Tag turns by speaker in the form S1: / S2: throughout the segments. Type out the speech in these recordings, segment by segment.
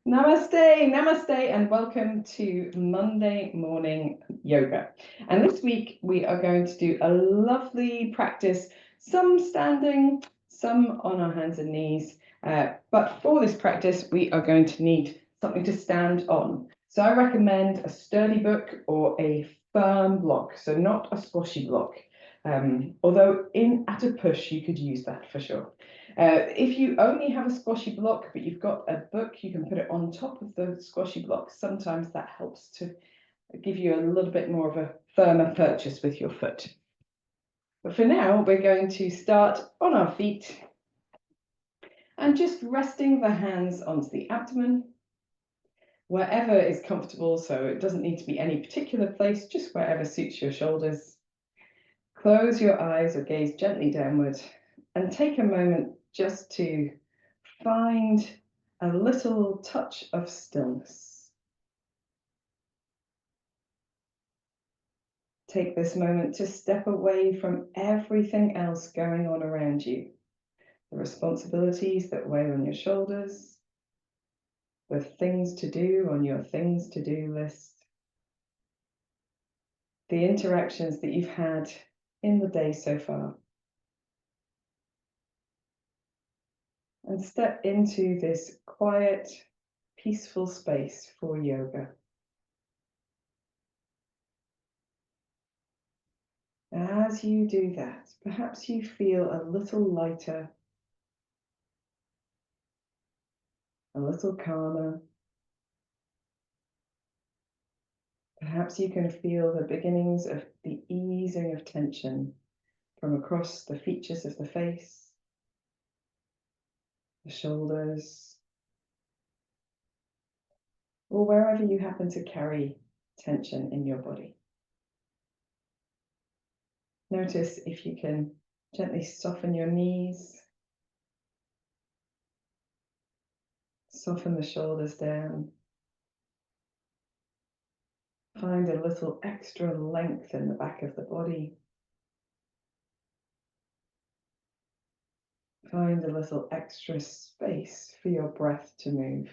S1: Namaste, namaste, and welcome to Monday morning yoga. And this week we are going to do a lovely practice, some standing, some on our hands and knees. But for this practice, we are going to need something to stand on. So I recommend a sturdy book or a firm block, so not a squashy block. Although at a push, you could use that for sure. If you only have a squashy block, but you've got a book, you can put it on top of the squashy block. Sometimes that helps to give you a little bit more of a firmer purchase with your foot. But for now, we're going to start on our feet and just resting the hands onto the abdomen, wherever is comfortable. So it doesn't need to be any particular place, just wherever suits your shoulders. Close your eyes or gaze gently downward and take a moment just to find a little touch of stillness. Take this moment to step away from everything else going on around you. The responsibilities that weigh on your shoulders, the things to do on your things to do list, the interactions that you've had in the day so far. And step into this quiet, peaceful space for yoga. As you do that, perhaps you feel a little lighter, a little calmer. Perhaps you can feel the beginnings of the easing of tension from across the features of the face, the shoulders, or wherever you happen to carry tension in your body. Notice if you can gently soften your knees, soften the shoulders down. Find a little extra length in the back of the body. Find a little extra space for your breath to move.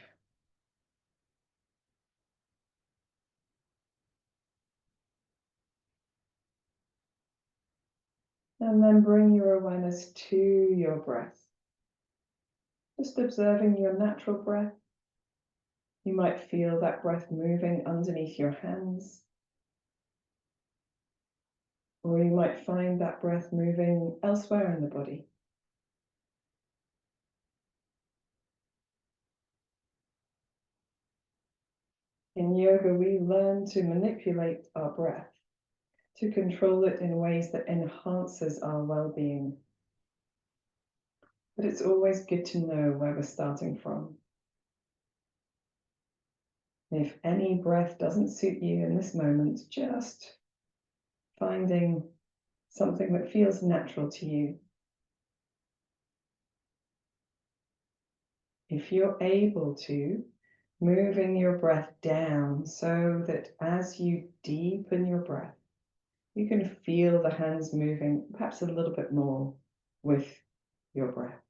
S1: And then bring your awareness to your breath. Just observing your natural breath. You might feel that breath moving underneath your hands. Or you might find that breath moving elsewhere in the body. In yoga, we learn to manipulate our breath, to control it in ways that enhances our well-being. But it's always good to know where we're starting from. If any breath doesn't suit you in this moment, just finding something that feels natural to you. If you're able to, moving your breath down so that as you deepen your breath, you can feel the hands moving perhaps a little bit more with your breath.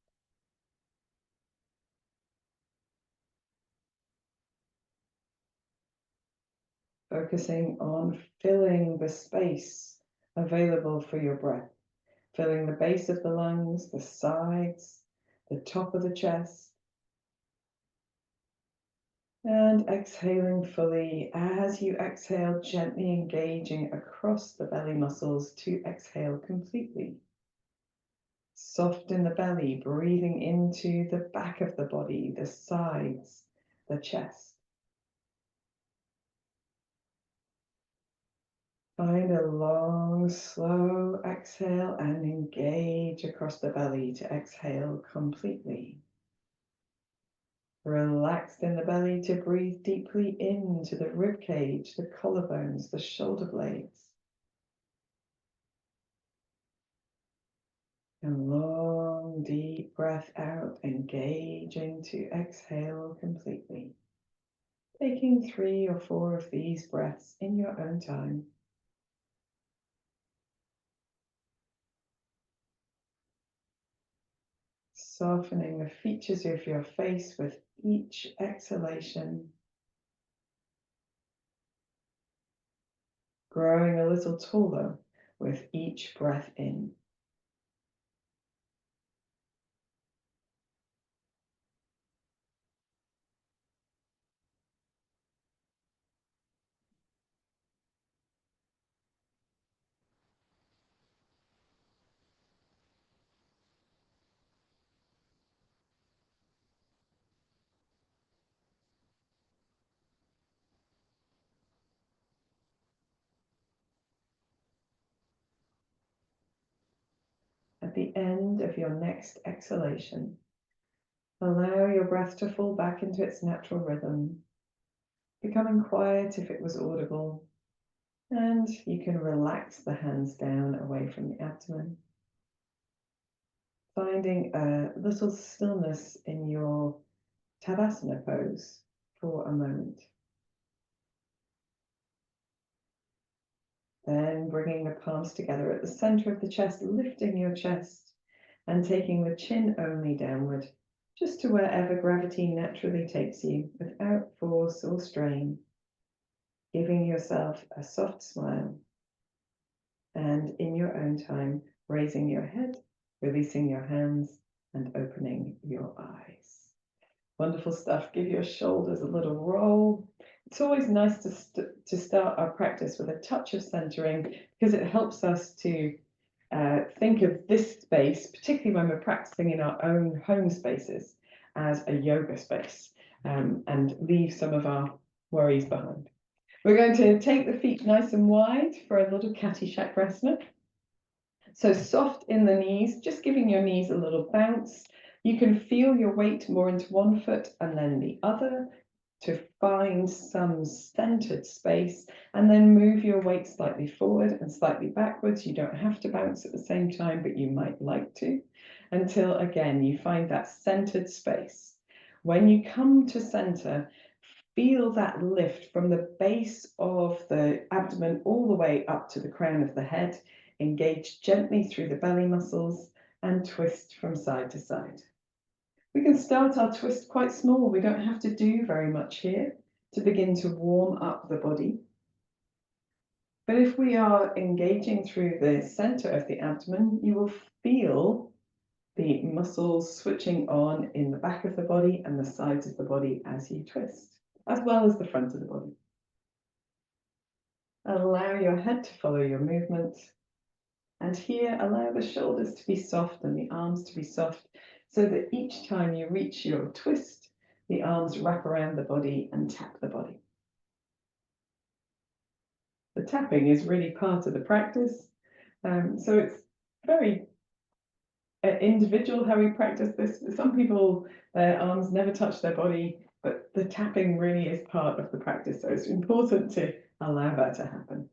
S1: Focusing on filling the space available for your breath, filling the base of the lungs, the sides, the top of the chest, and exhaling fully. As you exhale, gently engaging across the belly muscles to exhale completely. Soft in the belly, breathing into the back of the body, the sides, the chest. Find a long, slow exhale and engage across the belly to exhale completely. Relaxed in the belly to breathe deeply into the rib cage, the collarbones, the shoulder blades. And long, deep breath out, engaging to exhale completely. Taking 3 or 4 of these breaths in your own time. Softening the features of your face with each exhalation, growing a little taller with each breath in. At the end of your next exhalation, allow your breath to fall back into its natural rhythm, becoming quiet if it was audible, and you can relax the hands down away from the abdomen, finding a little stillness in your Tadasana pose for a moment. Then bringing the palms together at the center of the chest, lifting your chest and taking the chin only downward, just to wherever gravity naturally takes you without force or strain, giving yourself a soft smile. And in your own time, raising your head, releasing your hands, and opening your eyes. Wonderful stuff. Give your shoulders a little roll. It's always nice to start our practice with a touch of centering because it helps us to think of this space, particularly when we're practicing in our own home spaces, as a yoga space, and leave some of our worries behind. We're going to take the feet nice and wide for a little Kati Chakrasana. So soft in the knees, just giving your knees a little bounce. You can feel your weight more into one foot and then the other to find some centered space, and then move your weight slightly forward and slightly backwards. You don't have to bounce at the same time, but you might like to, until again you find that centered space. When you come to center, feel that lift from the base of the abdomen all the way up to the crown of the head. Engage gently through the belly muscles and twist from side to side. We can start our twist quite small. We don't have to do very much here to begin to warm up the body. But if we are engaging through the center of the abdomen, you will feel the muscles switching on in the back of the body and the sides of the body as you twist, as well as the front of the body. Allow your head to follow your movement. And here, allow the shoulders to be soft and the arms to be soft, so that each time you reach your twist, the arms wrap around the body and tap the body. The tapping is really part of the practice. So it's very individual how we practice this. Some people, their arms never touch their body, but the tapping really is part of the practice. So it's important to allow that to happen.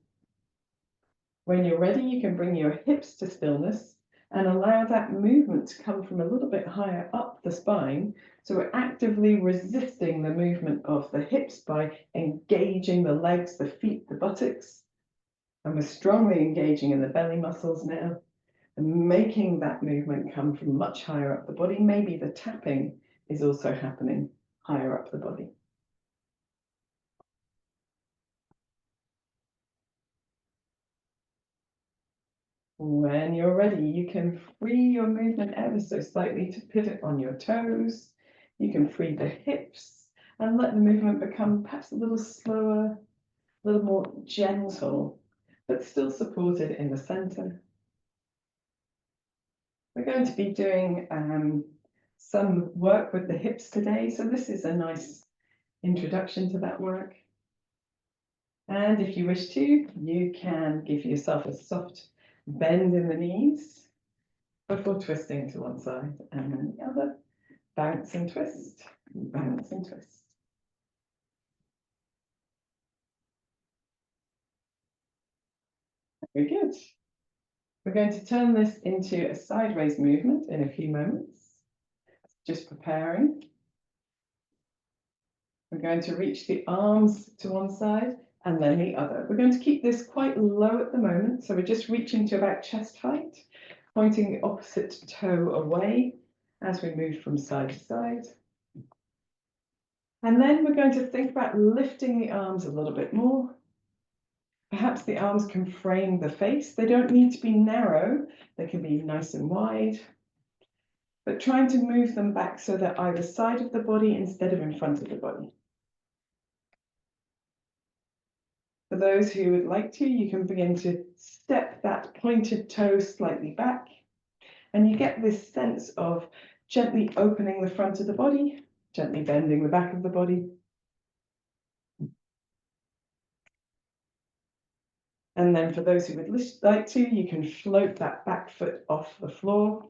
S1: When you're ready, you can bring your hips to stillness and allow that movement to come from a little bit higher up the spine. So we're actively resisting the movement of the hips by engaging the legs, the feet, the buttocks. And we're strongly engaging in the belly muscles now and making that movement come from much higher up the body. Maybe the tapping is also happening higher up the body. When you're ready, you can free your movement ever so slightly to pivot on your toes. You can free the hips and let the movement become perhaps a little slower, a little more gentle, but still supported in the center. We're going to be doing some work with the hips today, so this is a nice introduction to that work. And if you wish to, you can give yourself a soft bend in the knees before twisting to one side and then the other. Bounce and twist, bounce and twist. Very good. We're going to turn this into a sideways movement in a few moments. Just preparing. We're going to reach the arms to one side and then the other. We're going to keep this quite low at the moment, so we're just reaching to about chest height, pointing the opposite toe away as we move from side to side. And then we're going to think about lifting the arms a little bit more. Perhaps the arms can frame the face. They don't need to be narrow. They can be nice and wide. But trying to move them back so they're either side of the body instead of in front of the body. For those who would like to, you can begin to step that pointed toe slightly back, and you get this sense of gently opening the front of the body, gently bending the back of the body. And then for those who would like to, you can float that back foot off the floor,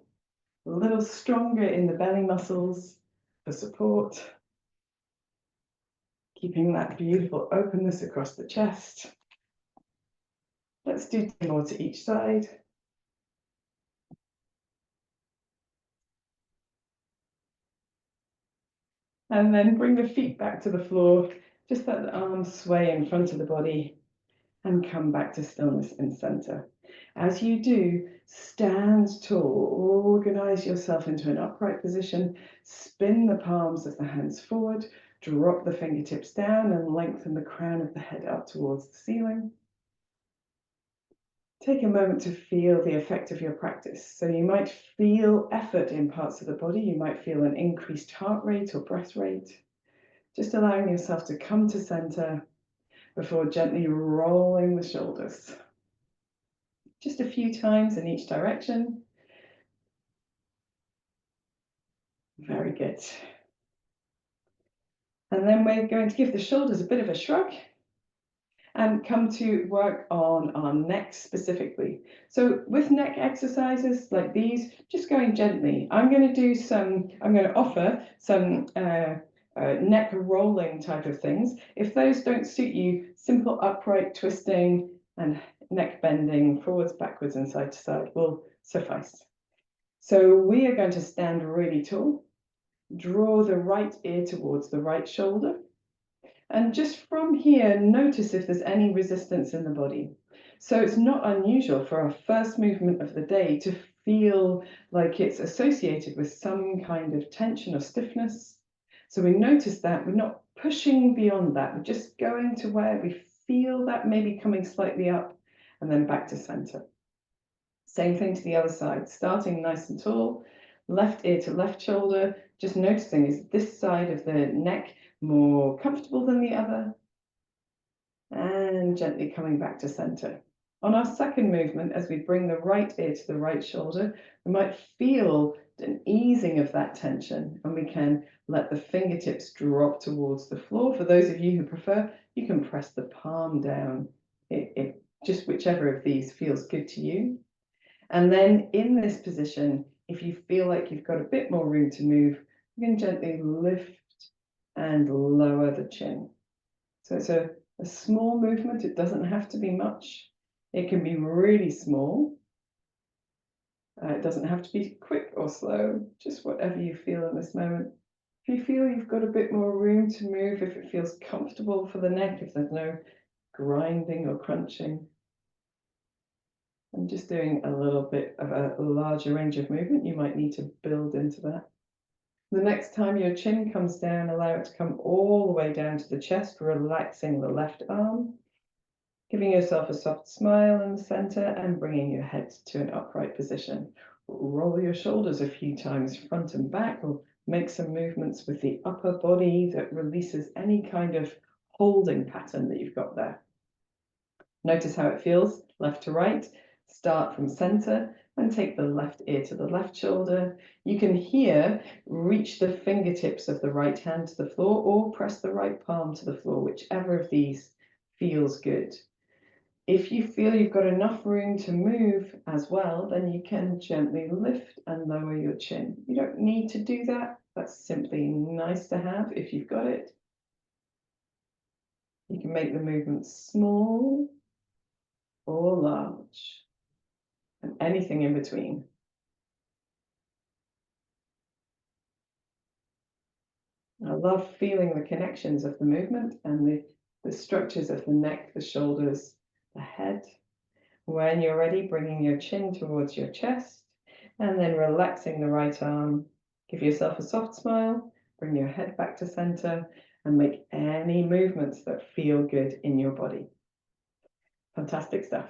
S1: a little stronger in the belly muscles for support, keeping that beautiful openness across the chest. Let's do 2 more to each side. And then bring the feet back to the floor. Just let the arms sway in front of the body and come back to stillness in center. As you do, stand tall, organize yourself into an upright position, spin the palms of the hands forward, drop the fingertips down and lengthen the crown of the head up towards the ceiling. Take a moment to feel the effect of your practice. So you might feel effort in parts of the body. You might feel an increased heart rate or breath rate. Just allowing yourself to come to center before gently rolling the shoulders. Just a few times in each direction. Very good. And then we're going to give the shoulders a bit of a shrug and come to work on our neck specifically. So with neck exercises like these, just going gently. I'm going to offer some neck rolling type of things. If those don't suit you, simple upright twisting and neck bending forwards, backwards and side to side will suffice. So we are going to stand really tall, draw the right ear towards the right shoulder. And just from here, notice if there's any resistance in the body. So it's not unusual for our first movement of the day to feel like it's associated with some kind of tension or stiffness. So we notice that we're not pushing beyond that. We're just going to where we feel that maybe coming slightly up and then back to center. Same thing to the other side, starting nice and tall, left ear to left shoulder, just noticing is this side of the neck more comfortable than the other, and gently coming back to center. On our second movement, as we bring the right ear to the right shoulder, we might feel an easing of that tension, and we can let the fingertips drop towards the floor. For those of you who prefer, you can press the palm down. Just whichever of these feels good to you. And then in this position, if you feel like you've got a bit more room to move, you can gently lift and lower the chin. So it's a small movement. It doesn't have to be much. It can be really small. It doesn't have to be quick or slow, just whatever you feel in this moment. If you feel you've got a bit more room to move, if it feels comfortable for the neck, if there's no grinding or crunching, and just doing a little bit of a larger range of movement, you might need to build into that. The next time your chin comes down, allow it to come all the way down to the chest, relaxing the left arm, giving yourself a soft smile in the center and bringing your head to an upright position. Roll your shoulders a few times front and back, or make some movements with the upper body that releases any kind of holding pattern that you've got there. Notice how it feels, left to right. Start from center and take the left ear to the left shoulder. You can here reach the fingertips of the right hand to the floor or press the right palm to the floor, whichever of these feels good. If you feel you've got enough room to move as well, then you can gently lift and lower your chin. You don't need to do that. That's simply nice to have if you've got it. You can make the movement small or large, and anything in between. I love feeling the connections of the movement and the structures of the neck, the shoulders, the head. When you're ready, bringing your chin towards your chest and then relaxing the right arm. Give yourself a soft smile, bring your head back to center and make any movements that feel good in your body. Fantastic stuff.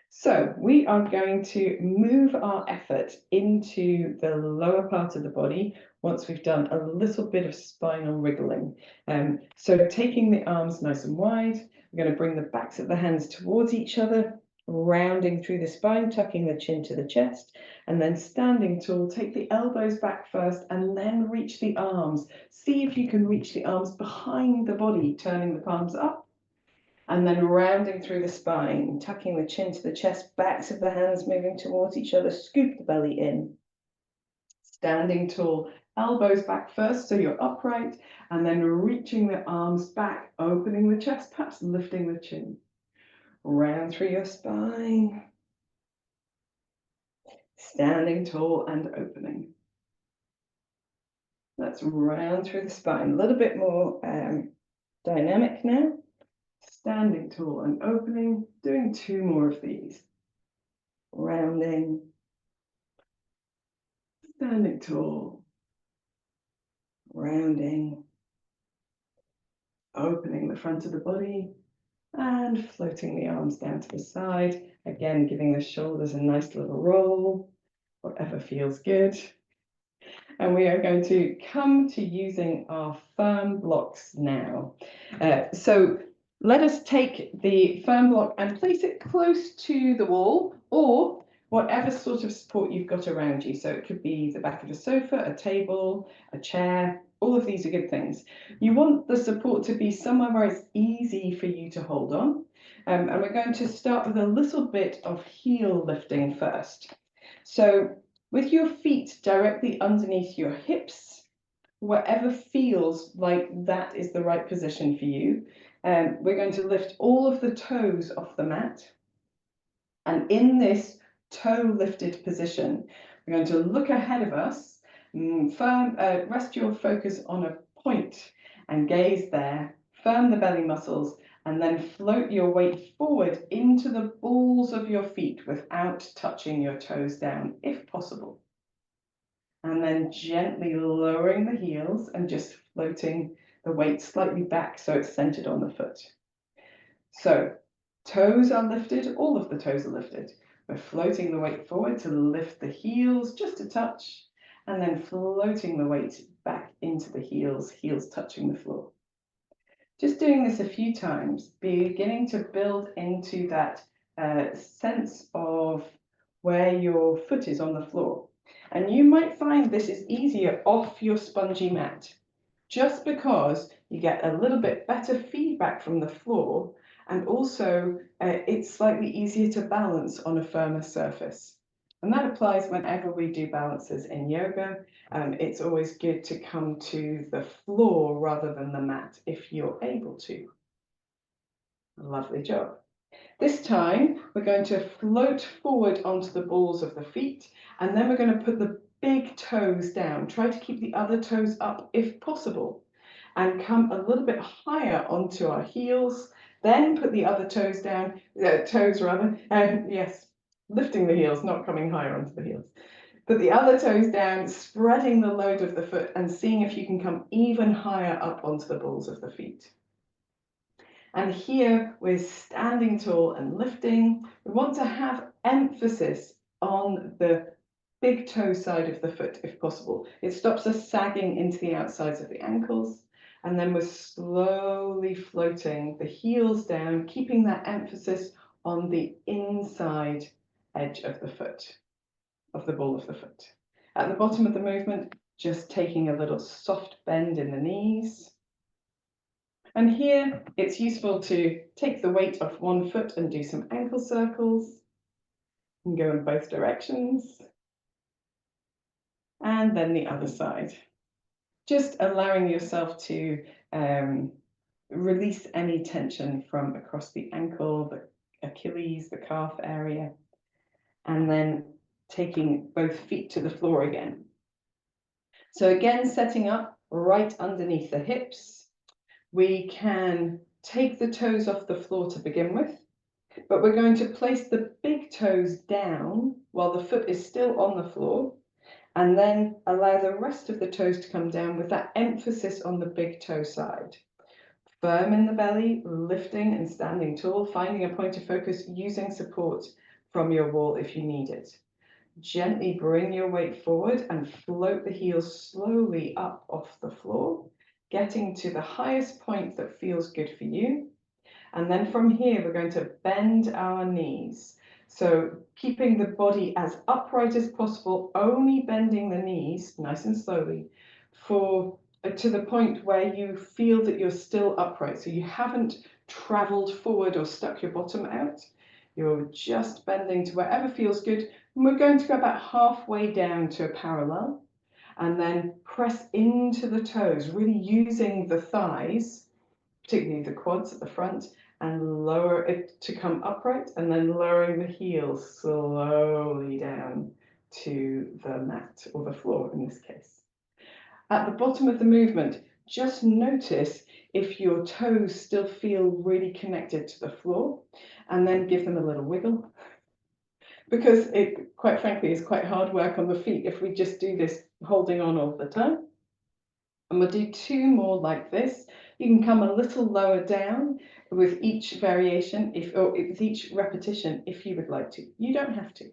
S1: So we are going to move our effort into the lower part of the body once we've done a little bit of spinal wriggling. So taking the arms nice and wide, we're going to bring the backs of the hands towards each other, rounding through the spine, tucking the chin to the chest, and then standing tall. Take the elbows back first and then reach the arms. See if you can reach the arms behind the body, turning the palms up. And then rounding through the spine, tucking the chin to the chest, backs of the hands moving towards each other, scoop the belly in. Standing tall, elbows back first so you're upright, and then reaching the arms back, opening the chest, perhaps lifting the chin. Round through your spine. Standing tall and opening. Let's round through the spine. A little bit more dynamic now. Standing tall and opening, doing 2 more of these. Rounding, standing tall, rounding, opening the front of the body, and floating the arms down to the side. Again, giving the shoulders a nice little roll, whatever feels good. And we are going to come to using our firm blocks now. So let us take the firm block and place it close to the wall or whatever sort of support you've got around you. So it could be the back of a sofa, a table, a chair. All of these are good things. You want the support to be somewhere where it's easy for you to hold on. And we're going to start with a little bit of heel lifting first. So with your feet directly underneath your hips, whatever feels like that is the right position for you, we're going to lift all of the toes off the mat. And in this toe lifted position, we're going to look ahead of us, rest your focus on a point and gaze there, firm the belly muscles, and then float your weight forward into the balls of your feet without touching your toes down, if possible. And then gently lowering the heels and just floating the weight slightly back so it's centered on the foot. So toes are lifted, all of the toes are lifted. We're floating the weight forward to lift the heels just a touch, and then floating the weight back into the heels, heels touching the floor. Just doing this a few times, beginning to build into that sense of where your foot is on the floor. And you might find this is easier off your spongy mat, just because you get a little bit better feedback from the floor, and also it's slightly easier to balance on a firmer surface. And that applies whenever we do balances in yoga. It's always good to come to the floor rather than the mat if you're able to. Lovely job. This time we're going to float forward onto the balls of the feet, and then we're going to put the big toes down. Try to keep the other toes up if possible, and come a little bit higher onto our heels. Then put the other toes down, yes, lifting the heels, not coming higher onto the heels. Put the other toes down, spreading the load of the foot and seeing if you can come even higher up onto the balls of the feet. And here we're standing tall and lifting. We want to have emphasis on the big toe side of the foot if possible. It stops us sagging into the outsides of the ankles. And then we're slowly floating the heels down, keeping that emphasis on the inside edge of the foot, of the ball of the foot. At the bottom of the movement, just taking a little soft bend in the knees. And here it's useful to take the weight off one foot and do some ankle circles. You can go in both directions. And then the other side. Just allowing yourself to release any tension from across the ankle, the Achilles, the calf area, and then taking both feet to the floor again. So again, setting up right underneath the hips. We can take the toes off the floor to begin with, but we're going to place the big toes down while the foot is still on the floor, And then allow the rest of the toes to come down with that emphasis on the big toe side. Firm in the belly, lifting and standing tall, finding a point of focus, using support from your wall if you need it. Gently bring your weight forward and float the heels slowly up off the floor, getting to the highest point that feels good for you. And then from here, we're going to bend our knees. So keeping the body as upright as possible, only bending the knees nice and slowly for to the point where you feel that you're still upright. So you haven't traveled forward or stuck your bottom out. You're just bending to wherever feels good. And we're going to go about halfway down to a parallel and then press into the toes, really using the thighs, particularly the quads at the front, and lower it to come upright, and then lowering the heels slowly down to the mat or the floor in this case. At the bottom of the movement, just notice if your toes still feel really connected to the floor, and then give them a little wiggle, because it, quite frankly, is quite hard work on the feet if we just do this holding on all the time. And we'll do 2 more like this. You can come a little lower down with each variation, or with each repetition, if you would like to. You don't have to.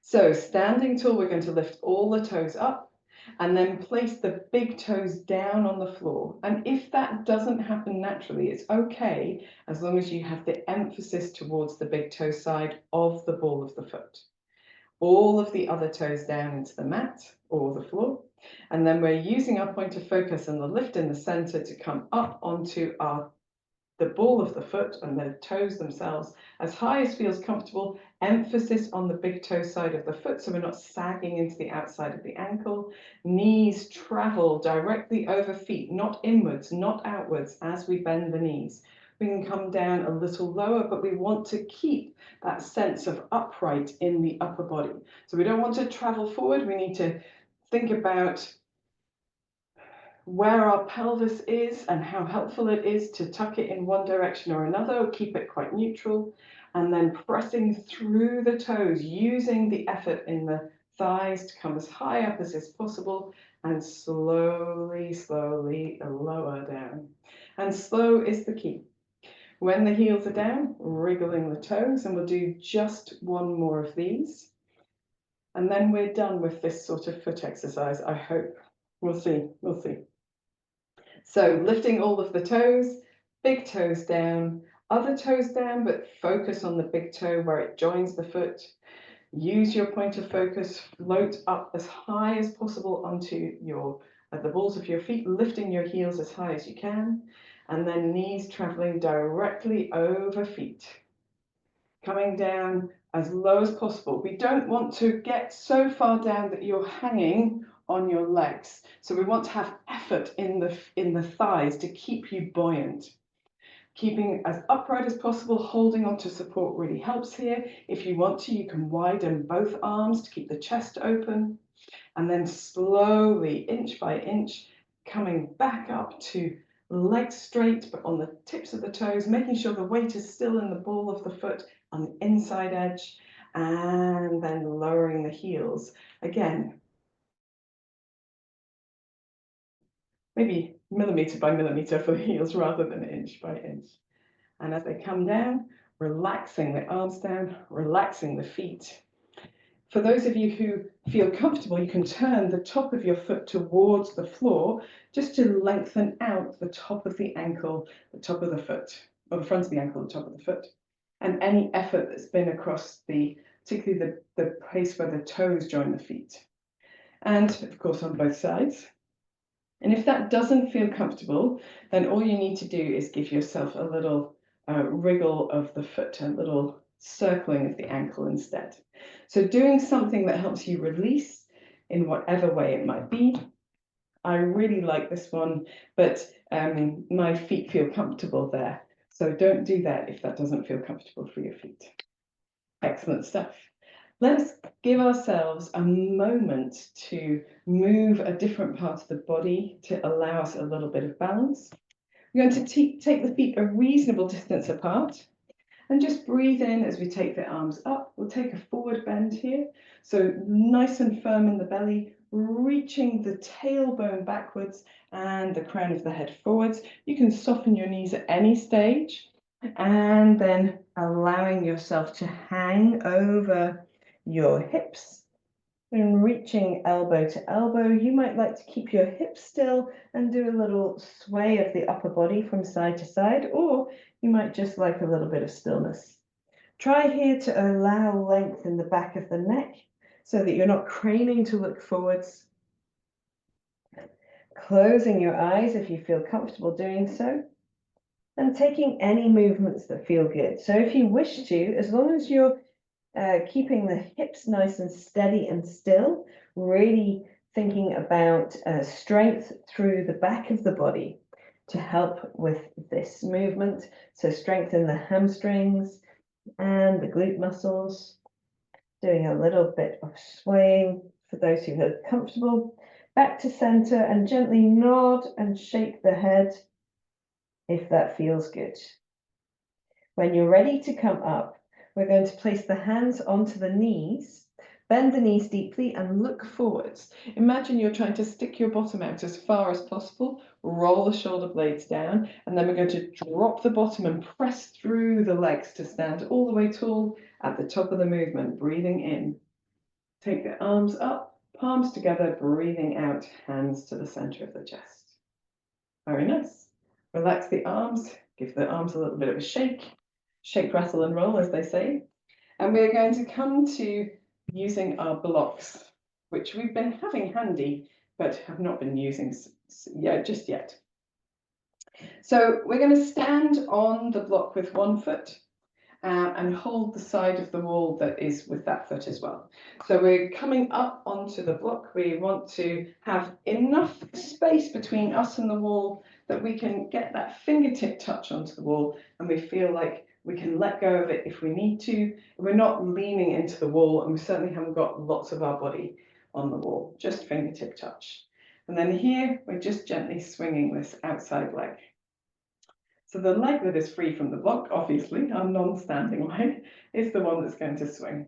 S1: So standing tall, we're going to lift all the toes up and then place the big toes down on the floor. And if that doesn't happen naturally, it's okay, as long as you have the emphasis towards the big toe side of the ball of the foot. All of the other toes down into the mat or the floor. And then we're using our point of focus and the lift in the center to come up onto the ball of the foot and the toes themselves as high as feels comfortable. Emphasis on the big toe side of the foot, so we're not sagging into the outside of the ankle. Knees travel directly over feet, not inwards, not outwards as we bend the knees. We can come down a little lower, but we want to keep that sense of upright in the upper body. So we don't want to travel forward. We need to think about where our pelvis is and how helpful it is to tuck it in one direction or another, or keep it quite neutral, and then pressing through the toes, using the effort in the thighs to come as high up as is possible, and slowly, slowly lower down. And slow is the key. When the heels are down, wriggling the toes, and we'll do just 1 more of these. And then we're done with this sort of foot exercise, I hope. We'll see, we'll see. So lifting all of the toes, big toes down, other toes down, but focus on the big toe where it joins the foot. Use your point of focus, float up as high as possible onto the balls of your feet, lifting your heels as high as you can, and then knees traveling directly over feet. Coming down as low as possible. We don't want to get so far down that you're hanging on your legs. So we want to have effort in the thighs to keep you buoyant. Keeping as upright as possible, holding on to support really helps here. If you want to, you can widen both arms to keep the chest open. And then slowly, inch by inch, coming back up to legs straight, but on the tips of the toes, making sure the weight is still in the ball of the foot on the inside edge, and then lowering the heels. Again, maybe millimeter by millimeter for the heels rather than inch by inch. And as they come down, relaxing the arms down, relaxing the feet. For those of you who feel comfortable, you can turn the top of your foot towards the floor just to lengthen out the top of the ankle, the top of the foot, or the front of the ankle, the top of the foot. And any effort that's been across particularly the place where the toes join the feet. And of course on both sides. And if that doesn't feel comfortable, then all you need to do is give yourself a little wriggle of the foot, a little circling of the ankle instead. So doing something that helps you release in whatever way it might be. I really like this one, but my feet feel comfortable there. So don't do that if that doesn't feel comfortable for your feet. Excellent stuff. Let's give ourselves a moment to move a different part of the body to allow us a little bit of balance. We're going to take the feet a reasonable distance apart, And just breathe in as we take the arms up. We'll take a forward bend here. So nice and firm in the belly, reaching the tailbone backwards and the crown of the head forwards. You can soften your knees at any stage, and then allowing yourself to hang over your hips and reaching elbow to elbow. You might like to keep your hips still and do a little sway of the upper body from side to side, or you might just like a little bit of stillness. Try here to allow length in the back of the neck so that you're not craning to look forwards. Closing your eyes if you feel comfortable doing so, and taking any movements that feel good. So if you wish to, as long as you're keeping the hips nice and steady and still, really thinking about strength through the back of the body to help with this movement. So strengthen the hamstrings and the glute muscles, doing a little bit of swaying for those who are comfortable. Back to center and gently nod and shake the head if that feels good. When you're ready to come up, we're going to place the hands onto the knees, bend the knees deeply and look forwards. Imagine you're trying to stick your bottom out as far as possible, roll the shoulder blades down, and then we're going to drop the bottom and press through the legs to stand all the way tall at the top of the movement, breathing in. Take the arms up, palms together, breathing out, hands to the center of the chest. Very nice. Relax the arms, give the arms a little bit of a shake, rattle, and roll, as they say. And we're going to come to using our blocks, which we've been having handy, but have not been using just yet. So we're going to stand on the block with one foot and hold the side of the wall that is with that foot as well. So we're coming up onto the block. We want to have enough space between us and the wall that we can get that fingertip touch onto the wall, and we feel like we can let go of it if we need to. We're not leaning into the wall, and we certainly haven't got lots of our body on the wall, just fingertip touch. And then here, we're just gently swinging this outside leg. So the leg that is free from the block, obviously, our non-standing leg, is the one that's going to swing.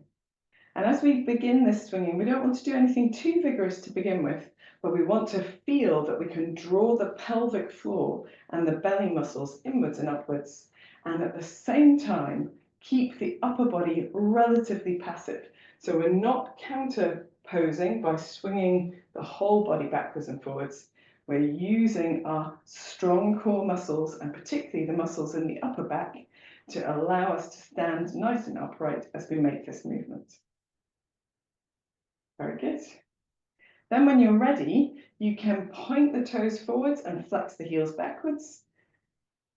S1: And as we begin this swinging, we don't want to do anything too vigorous to begin with, but we want to feel that we can draw the pelvic floor and the belly muscles inwards and upwards, and at the same time, keep the upper body relatively passive. So we're not counter-posing by swinging the whole body backwards and forwards. We're using our strong core muscles, and particularly the muscles in the upper back, to allow us to stand nice and upright as we make this movement. Very good. Then when you're ready, you can point the toes forwards and flex the heels backwards,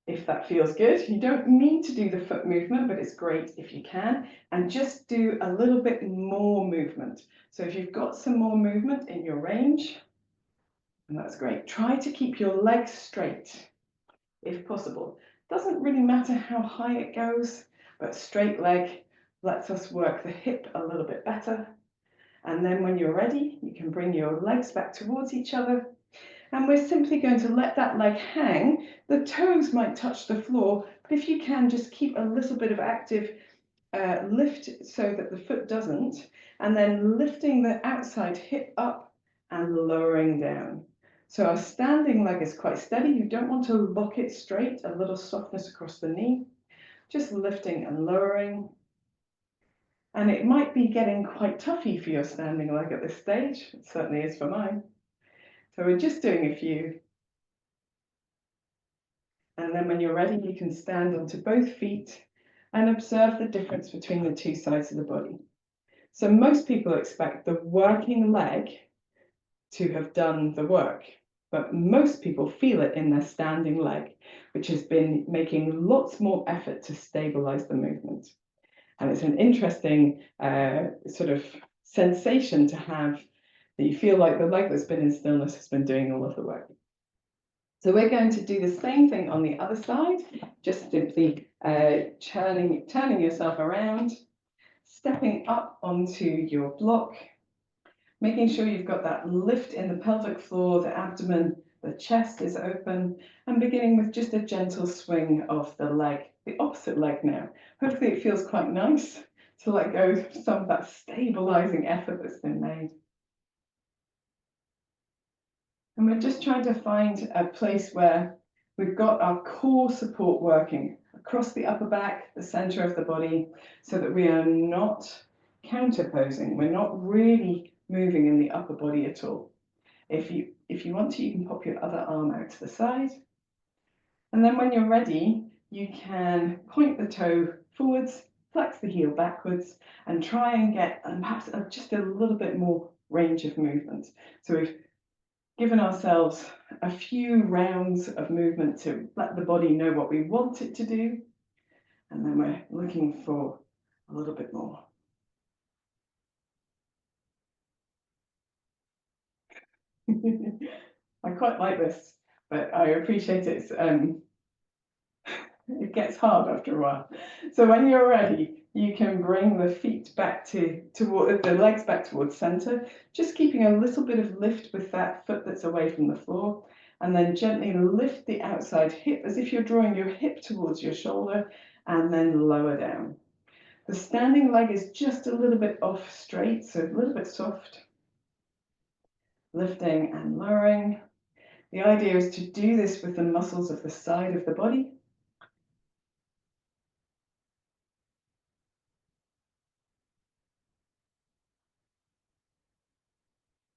S1: if that feels good. You don't need to do the foot movement, but it's great if you can. And just do a little bit more movement. So if you've got some more movement in your range, and that's great. Try to keep your legs straight, if possible. Doesn't really matter how high it goes, but straight leg lets us work the hip a little bit better. And then when you're ready, you can bring your legs back towards each other. And we're simply going to let that leg hang. The toes might touch the floor, but if you can, just keep a little bit of active lift so that the foot doesn't. And then lifting the outside hip up and lowering down. So our standing leg is quite steady. You don't want to lock it straight, a little softness across the knee. Just lifting and lowering. And it might be getting quite toughy for your standing leg at this stage. It certainly is for mine. So we're just doing a few. And then when you're ready, you can stand onto both feet and observe the difference between the two sides of the body. So most people expect the working leg to have done the work, but most people feel it in their standing leg, which has been making lots more effort to stabilize the movement. And it's an interesting sort of sensation to have, that you feel like the leg that's been in stillness has been doing all of the work. So we're going to do the same thing on the other side, just simply turning yourself around, stepping up onto your block, making sure you've got that lift in the pelvic floor, the abdomen, the chest is open, and beginning with just a gentle swing of the leg the opposite leg now. Hopefully it feels quite nice to let go of some of that stabilizing effort that's been made. And we're just trying to find a place where we've got our core support working across the upper back, the center of the body, so that we are not counterposing. We're not really moving in the upper body at all. If you want to, you can pop your other arm out to the side. And then when you're ready, you can point the toe forwards, flex the heel backwards, and try and get perhaps just a little bit more range of movement. So we've given ourselves a few rounds of movement to let the body know what we want it to do. And then we're looking for a little bit more. I quite like this, but I appreciate it. It gets hard after a while. So when you're ready, you can bring the feet back toward the legs back towards center, just keeping a little bit of lift with that foot that's away from the floor, and then gently lift the outside hip as if you're drawing your hip towards your shoulder, and then lower down. The standing leg is just a little bit off straight, so a little bit soft. Lifting and lowering. The idea is to do this with the muscles of the side of the body.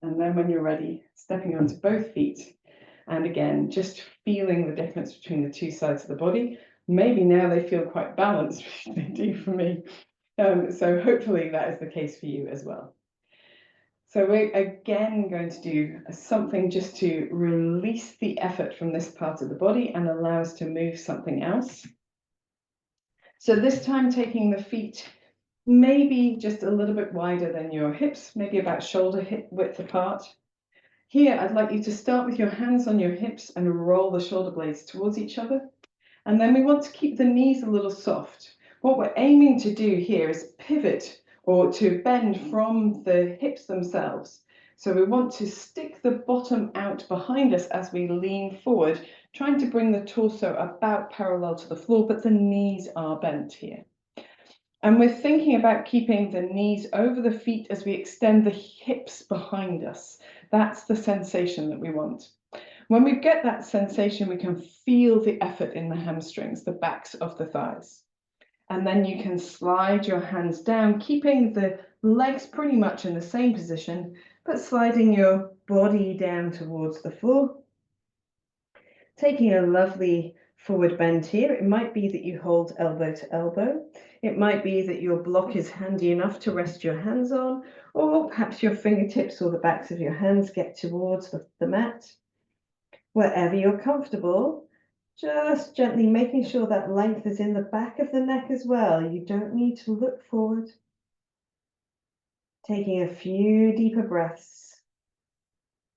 S1: And then when you're ready, stepping onto both feet. And again, just feeling the difference between the two sides of the body. Maybe now they feel quite balanced, which they do for me. So hopefully that is the case for you as well. So we're again going to do something just to release the effort from this part of the body and allow us to move something else. So this time taking the feet maybe just a little bit wider than your hips, maybe about shoulder hip width apart. Here, I'd like you to start with your hands on your hips and roll the shoulder blades towards each other. And then we want to keep the knees a little soft. What we're aiming to do here is pivot or to bend from the hips themselves. So we want to stick the bottom out behind us as we lean forward, trying to bring the torso about parallel to the floor, but the knees are bent here. And we're thinking about keeping the knees over the feet as we extend the hips behind us. That's the sensation that we want. When we get that sensation, we can feel the effort in the hamstrings, the backs of the thighs. And then you can slide your hands down, keeping the legs pretty much in the same position, but sliding your body down towards the floor. Taking a lovely forward bend here. It might be that you hold elbow to elbow. It might be that your block is handy enough to rest your hands on, or perhaps your fingertips or the backs of your hands get towards the mat. Wherever you're comfortable, just gently making sure that length is in the back of the neck as well. You don't need to look forward. Taking a few deeper breaths.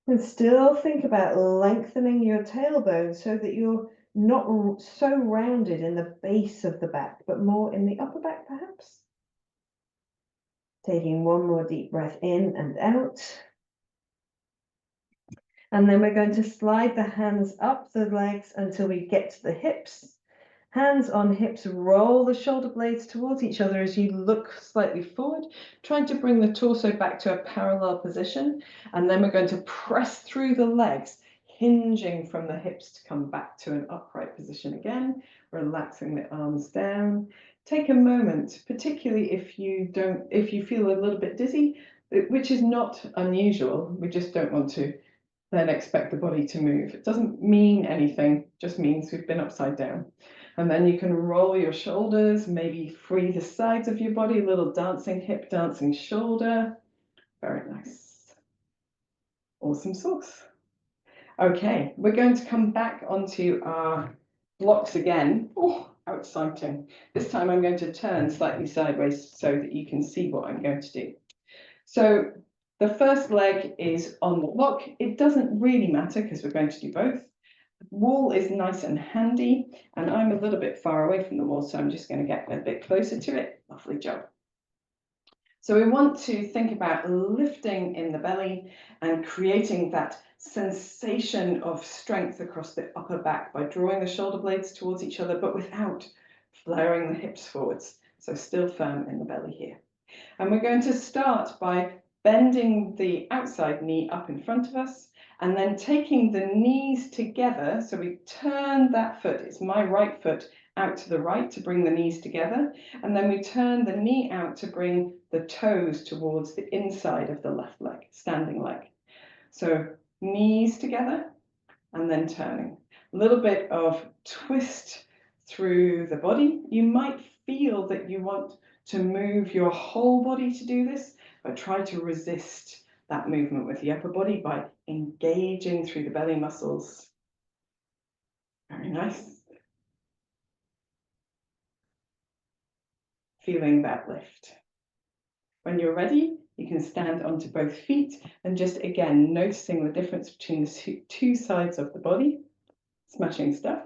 S1: And still think about lengthening your tailbone so that you're not so rounded in the base of the back, but more in the upper back perhaps. Taking one more deep breath in and out. And then we're going to slide the hands up the legs until we get to the hips. Hands on hips, roll the shoulder blades towards each other as you look slightly forward, trying to bring the torso back to a parallel position. And then we're going to press through the legs, hinging from the hips to come back to an upright position again, relaxing the arms down. Take a moment, particularly if you feel a little bit dizzy, which is not unusual. We just don't want to then expect the body to move. It doesn't mean anything, just means we've been upside down. And then you can roll your shoulders, maybe free the sides of your body, a little dancing hip, dancing shoulder. Very nice. Awesome sauce. Okay, we're going to come back onto our blocks again. Oh, how exciting. This time I'm going to turn slightly sideways so that you can see what I'm going to do. So the first leg is on the block. It doesn't really matter because we're going to do both. Wall is nice and handy, and I'm a little bit far away from the wall, so I'm just going to get a bit closer to it. Lovely job. So we want to think about lifting in the belly and creating that sensation of strength across the upper back by drawing the shoulder blades towards each other, but without flaring the hips forwards. So still firm in the belly here. And we're going to start by bending the outside knee up in front of us and then taking the knees together. So we turn that foot, it's my right foot, out to the right to bring the knees together. And then we turn the knee out to bring the toes towards the inside of the left leg, standing leg. So knees together and then turning. A little bit of twist through the body. You might feel that you want to move your whole body to do this, but try to resist that movement with the upper body by engaging through the belly muscles. Very nice. Feeling that lift. When you're ready, you can stand onto both feet and just again noticing the difference between the two sides of the body. Smashing stuff.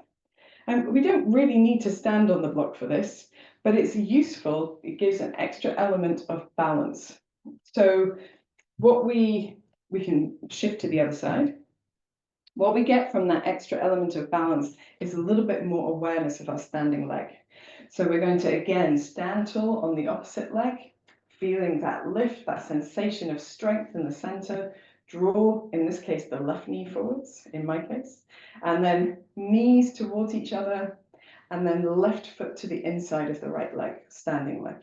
S1: And we don't really need to stand on the block for this, but it's useful. It gives an extra element of balance. So what we can shift to the other side. What we get from that extra element of balance is a little bit more awareness of our standing leg. So we're going to again stand tall on the opposite leg, feeling that lift, that sensation of strength in the center. Draw, in this case, the left knee forwards, in my case, and then knees towards each other, and then the left foot to the inside of the right leg, standing leg.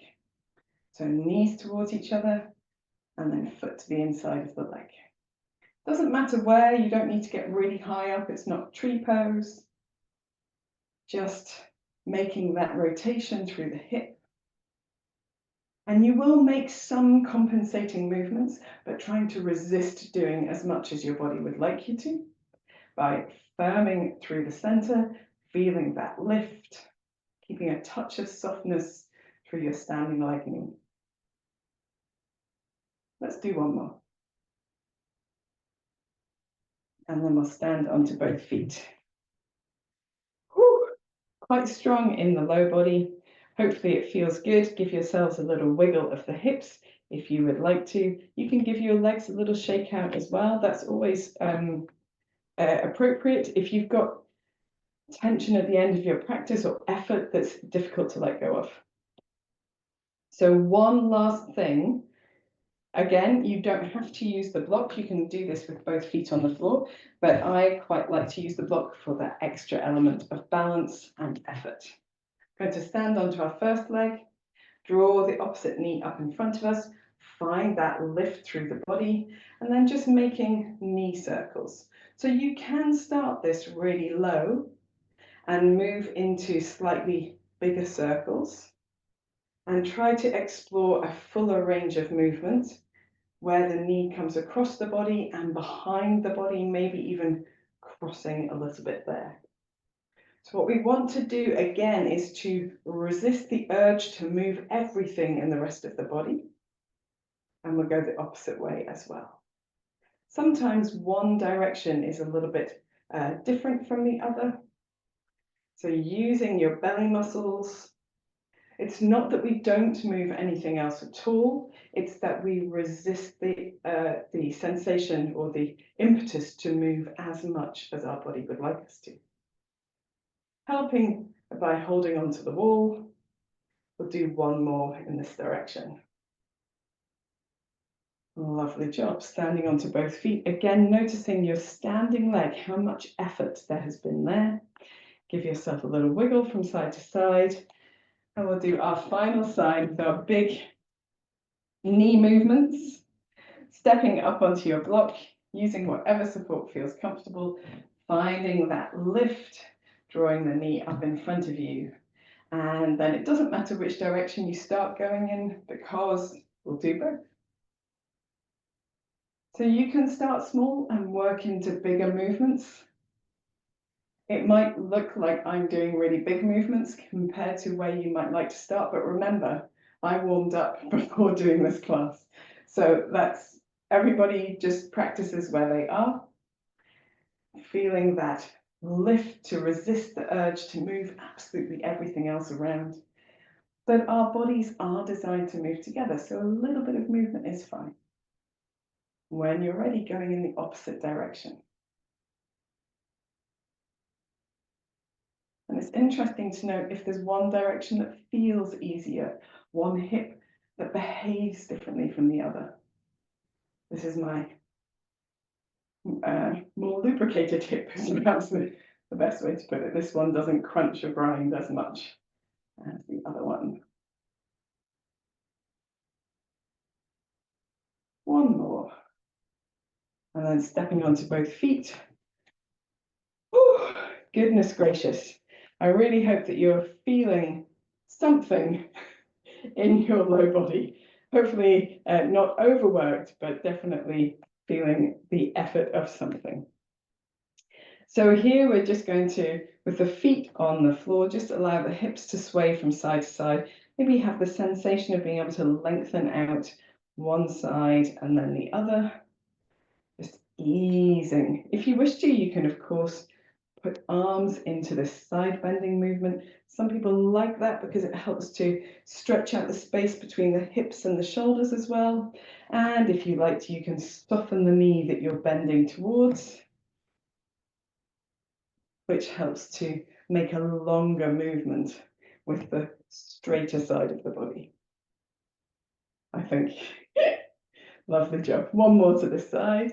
S1: So knees towards each other, and then foot to the inside of the leg. Doesn't matter where, you don't need to get really high up, it's not tree pose. Just making that rotation through the hip. And you will make some compensating movements, but trying to resist doing as much as your body would like you to by firming through the center, feeling that lift, keeping a touch of softness through your standing leg knee. Let's do one more. And then we'll stand onto both feet. Whew. Quite strong in the low body. Hopefully it feels good. Give yourselves a little wiggle of the hips if you would like to. You can give your legs a little shake out as well. That's always appropriate if you've got tension at the end of your practice or effort that's difficult to let go of. So one last thing. Again, you don't have to use the block. You can do this with both feet on the floor, but I quite like to use the block for that extra element of balance and effort. Going to stand onto our first leg, draw the opposite knee up in front of us, find that lift through the body, and then just making knee circles. So you can start this really low and move into slightly bigger circles and try to explore a fuller range of movement where the knee comes across the body and behind the body, maybe even crossing a little bit there. So what we want to do again is to resist the urge to move everything in the rest of the body. And we'll go the opposite way as well. Sometimes one direction is a little bit different from the other. So using your belly muscles. It's not that we don't move anything else at all. It's that we resist the sensation or the impetus to move as much as our body would like us to. Helping by holding onto the wall. We'll do one more in this direction. Lovely job. Standing onto both feet. Again, noticing your standing leg, how much effort there has been there. Give yourself a little wiggle from side to side. And we'll do our final side with our big knee movements. Stepping up onto your block, using whatever support feels comfortable. Finding that lift, drawing the knee up in front of you. And then it doesn't matter which direction you start going in because we'll do both. So you can start small and work into bigger movements. It might look like I'm doing really big movements compared to where you might like to start, but remember, I warmed up before doing this class. So that's everybody just practices where they are, feeling that lift to resist the urge to move absolutely everything else around. But our bodies are designed to move together, so a little bit of movement is fine. When you're ready, going in the opposite direction. And it's interesting to know if there's one direction that feels easier, one hip that behaves differently from the other. This is my more lubricated hip, is perhaps the best way to put it. This one doesn't crunch or grind as much as the other one. One more. And then stepping onto both feet. Whew, goodness gracious. I really hope that you're feeling something in your low body. Hopefully not overworked, but definitely feeling the effort of something. So here we're just going to, with the feet on the floor, just allow the hips to sway from side to side. Maybe have the sensation of being able to lengthen out one side and then the other. Just easing. If you wish to, you can, of course, put arms into this side bending movement. Some people like that because it helps to stretch out the space between the hips and the shoulders as well. And if you like to, you can soften the knee that you're bending towards, which helps to make a longer movement with the straighter side of the body. I think. Lovely job. One more to this side.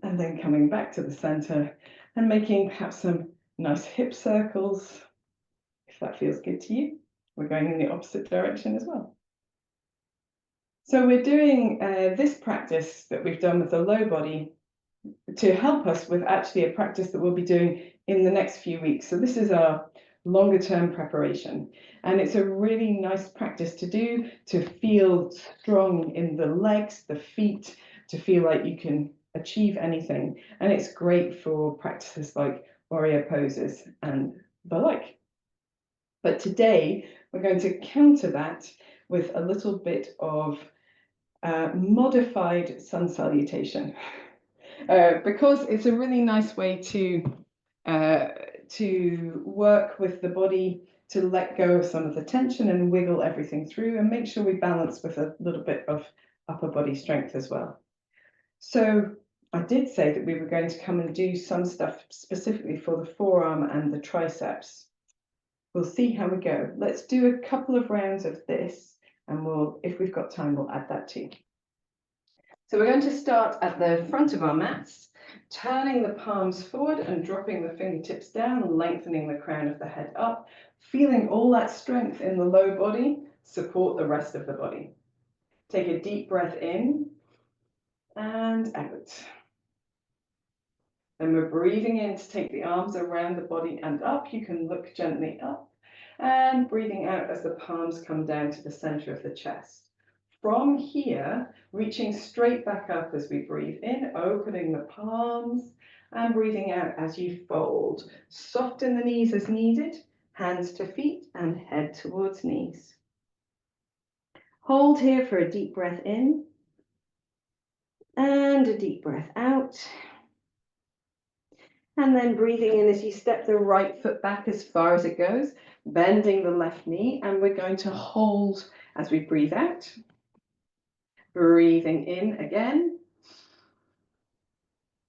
S1: And then coming back to the center and making perhaps some nice hip circles. If that feels good to you, we're going in the opposite direction as well. So we're doing this practice that we've done with the low body to help us with actually a practice that we'll be doing in the next few weeks. So this is our longer term preparation. And it's a really nice practice to do, to feel strong in the legs, the feet, to feel like you can achieve anything. And it's great for practices like warrior poses and the like. But today we're going to counter that with a little bit of modified sun salutation. Because it's a really nice way to work with the body, to let go of some of the tension and wiggle everything through and make sure we balance with a little bit of upper body strength as well. So I did say that we were going to come and do some stuff specifically for the forearm and the triceps. We'll see how we go. Let's do a couple of rounds of this, and we'll, if we've got time, we'll add that too. So we're going to start at the front of our mats, turning the palms forward and dropping the fingertips down, lengthening the crown of the head up, feeling all that strength in the low body support the rest of the body. Take a deep breath in and out. Then we're breathing in to take the arms around the body and up. You can look gently up, and breathing out as the palms come down to the center of the chest. From here, reaching straight back up as we breathe in, opening the palms, and breathing out as you fold. Soften the knees as needed, hands to feet and head towards knees. Hold here for a deep breath in and a deep breath out. And then breathing in as you step the right foot back as far as it goes, bending the left knee, and we're going to hold as we breathe out. Breathing in again.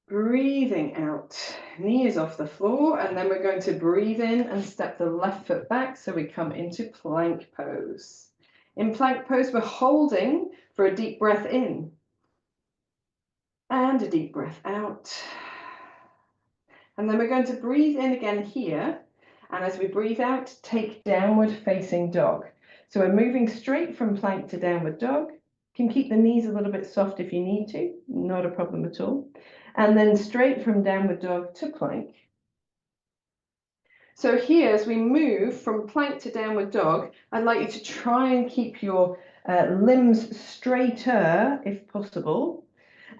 S1: Breathing out. Knee is off the floor, and then we're going to breathe in and step the left foot back so we come into plank pose. In plank pose, we're holding for a deep breath in and a deep breath out. And then we're going to breathe in again here, and as we breathe out, take downward facing dog. So we're moving straight from plank to downward dog. You can keep the knees a little bit soft if you need to, not a problem at all. And then straight from downward dog to plank. So here, as we move from plank to downward dog, I'd like you to try and keep your limbs straighter if possible,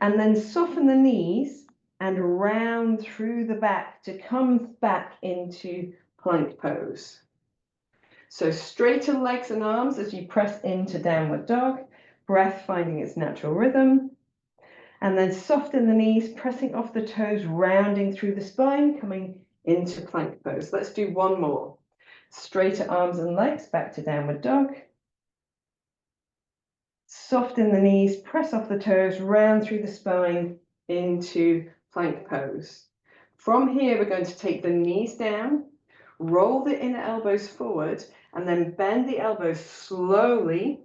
S1: and then soften the knees and round through the back to come back into plank pose. So straighter legs and arms as you press into downward dog, breath finding its natural rhythm. And then soften the knees, pressing off the toes, rounding through the spine, coming into plank pose. Let's do one more. Straighter arms and legs, back to downward dog. Soften the knees, press off the toes, round through the spine, into plank pose. From here, we're going to take the knees down, Roll the inner elbows forward and then bend the elbows slowly,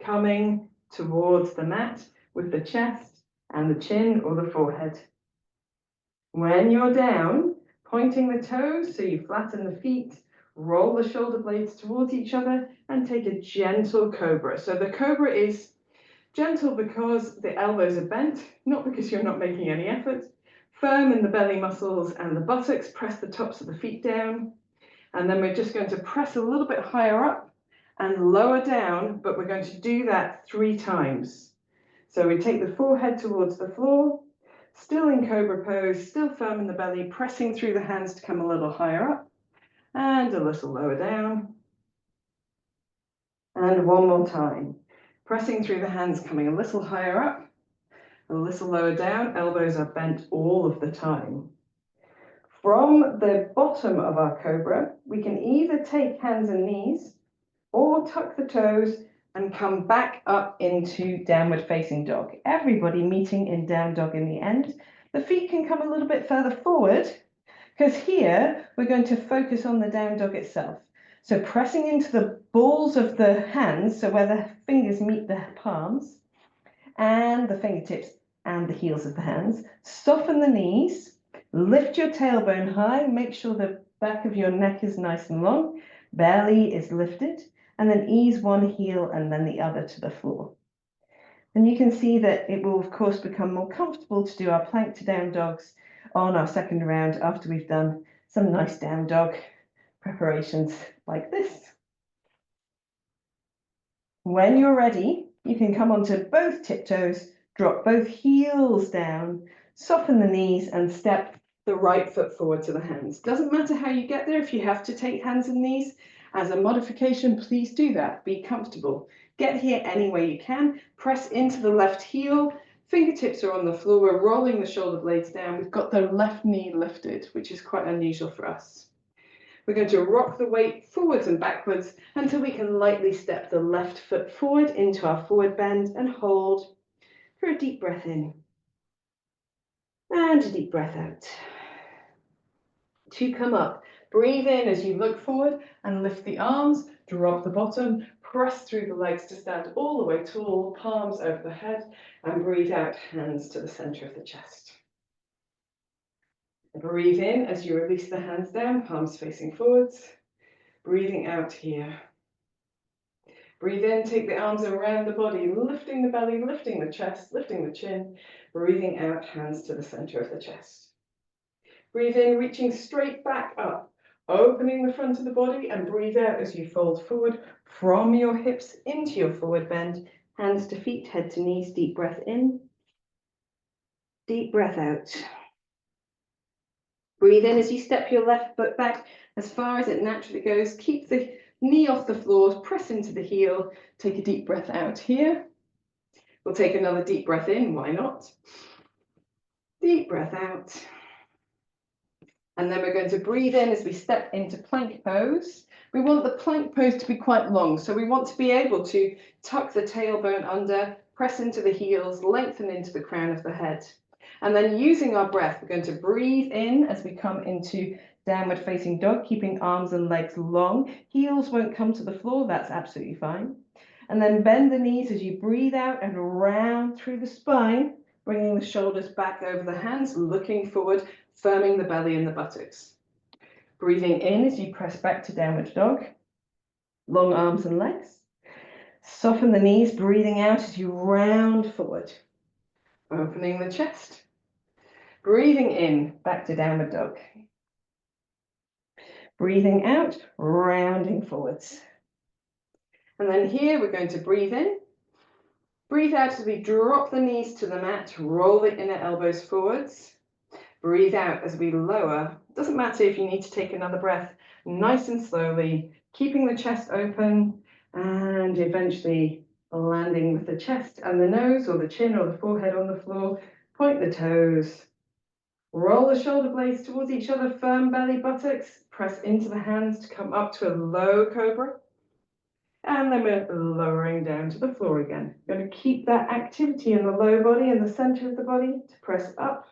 S1: coming towards the mat with the chest and the chin or the forehead. When you're down, pointing the toes so you flatten the feet, roll the shoulder blades towards each other and take a gentle cobra. So the cobra is gentle because the elbows are bent, not because you're not making any effort. Firm in the belly muscles and the buttocks, press the tops of the feet down. And then we're just going to press a little bit higher up and lower down, but we're going to do that 3 times. So we take the forehead towards the floor, still in cobra pose, still firm in the belly, pressing through the hands to come a little higher up and a little lower down. And one more time, pressing through the hands, coming a little higher up, a little lower down, elbows are bent all of the time. From the bottom of our cobra, we can either take hands and knees or tuck the toes and come back up into downward facing dog. Everybody meeting in down dog in the end. The feet can come a little bit further forward because here we're going to focus on the down dog itself. So pressing into the balls of the hands, so where the fingers meet the palms and the fingertips and the heels of the hands. Soften the knees. Lift your tailbone high, make sure the back of your neck is nice and long, belly is lifted, and then ease one heel and then the other to the floor. And you can see that it will, of course, become more comfortable to do our plank to down dogs on our second round after we've done some nice down dog preparations like this. When you're ready, you can come onto both tiptoes, drop both heels down, soften the knees, and step the right foot forward to the hands. Doesn't matter how you get there. If you have to take hands and knees as a modification, please do that. Be comfortable. Get here any way you can. Press into the left heel. Fingertips are on the floor. We're rolling the shoulder blades down. We've got the left knee lifted, which is quite unusual for us. We're going to rock the weight forwards and backwards until we can lightly step the left foot forward into our forward bend and hold for a deep breath in and a deep breath out. To come up, breathe in as you look forward and lift the arms, drop the bottom, press through the legs to stand all the way tall, palms over the head, and breathe out, hands to the center of the chest. Breathe in as you release the hands down, palms facing forwards. Breathing out here. Breathe in, take the arms around the body, lifting the belly, lifting the chest, lifting the chin. Breathing out, hands to the center of the chest. Breathe in, reaching straight back up, opening the front of the body, and breathe out as you fold forward from your hips into your forward bend, hands to feet, head to knees, deep breath in, deep breath out. Breathe in as you step your left foot back as far as it naturally goes. Keep the knee off the floor, press into the heel, take a deep breath out here. We'll take another deep breath in, why not? Deep breath out. And then we're going to breathe in as we step into plank pose. We want the plank pose to be quite long, so we want to be able to tuck the tailbone under, press into the heels, lengthen into the crown of the head. And then using our breath, we're going to breathe in as we come into downward facing dog, keeping arms and legs long. Heels won't come to the floor, that's absolutely fine. And then bend the knees as you breathe out and round through the spine, bringing the shoulders back over the hands, looking forward, firming the belly and the buttocks. Breathing in as you press back to downward dog, long arms and legs. Soften the knees, breathing out as you round forward, opening the chest. Breathing in, back to downward dog. Breathing out, rounding forwards. And then here we're going to breathe in. Breathe out as we drop the knees to the mat, roll the inner elbows forwards. Breathe out as we lower. Doesn't matter if you need to take another breath, nice and slowly, keeping the chest open and eventually landing with the chest and the nose or the chin or the forehead on the floor. Point the toes. Roll the shoulder blades towards each other, firm belly, buttocks. Press into the hands to come up to a low cobra. And then we're lowering down to the floor again. We're going to keep that activity in the low body, in the center of the body, to press up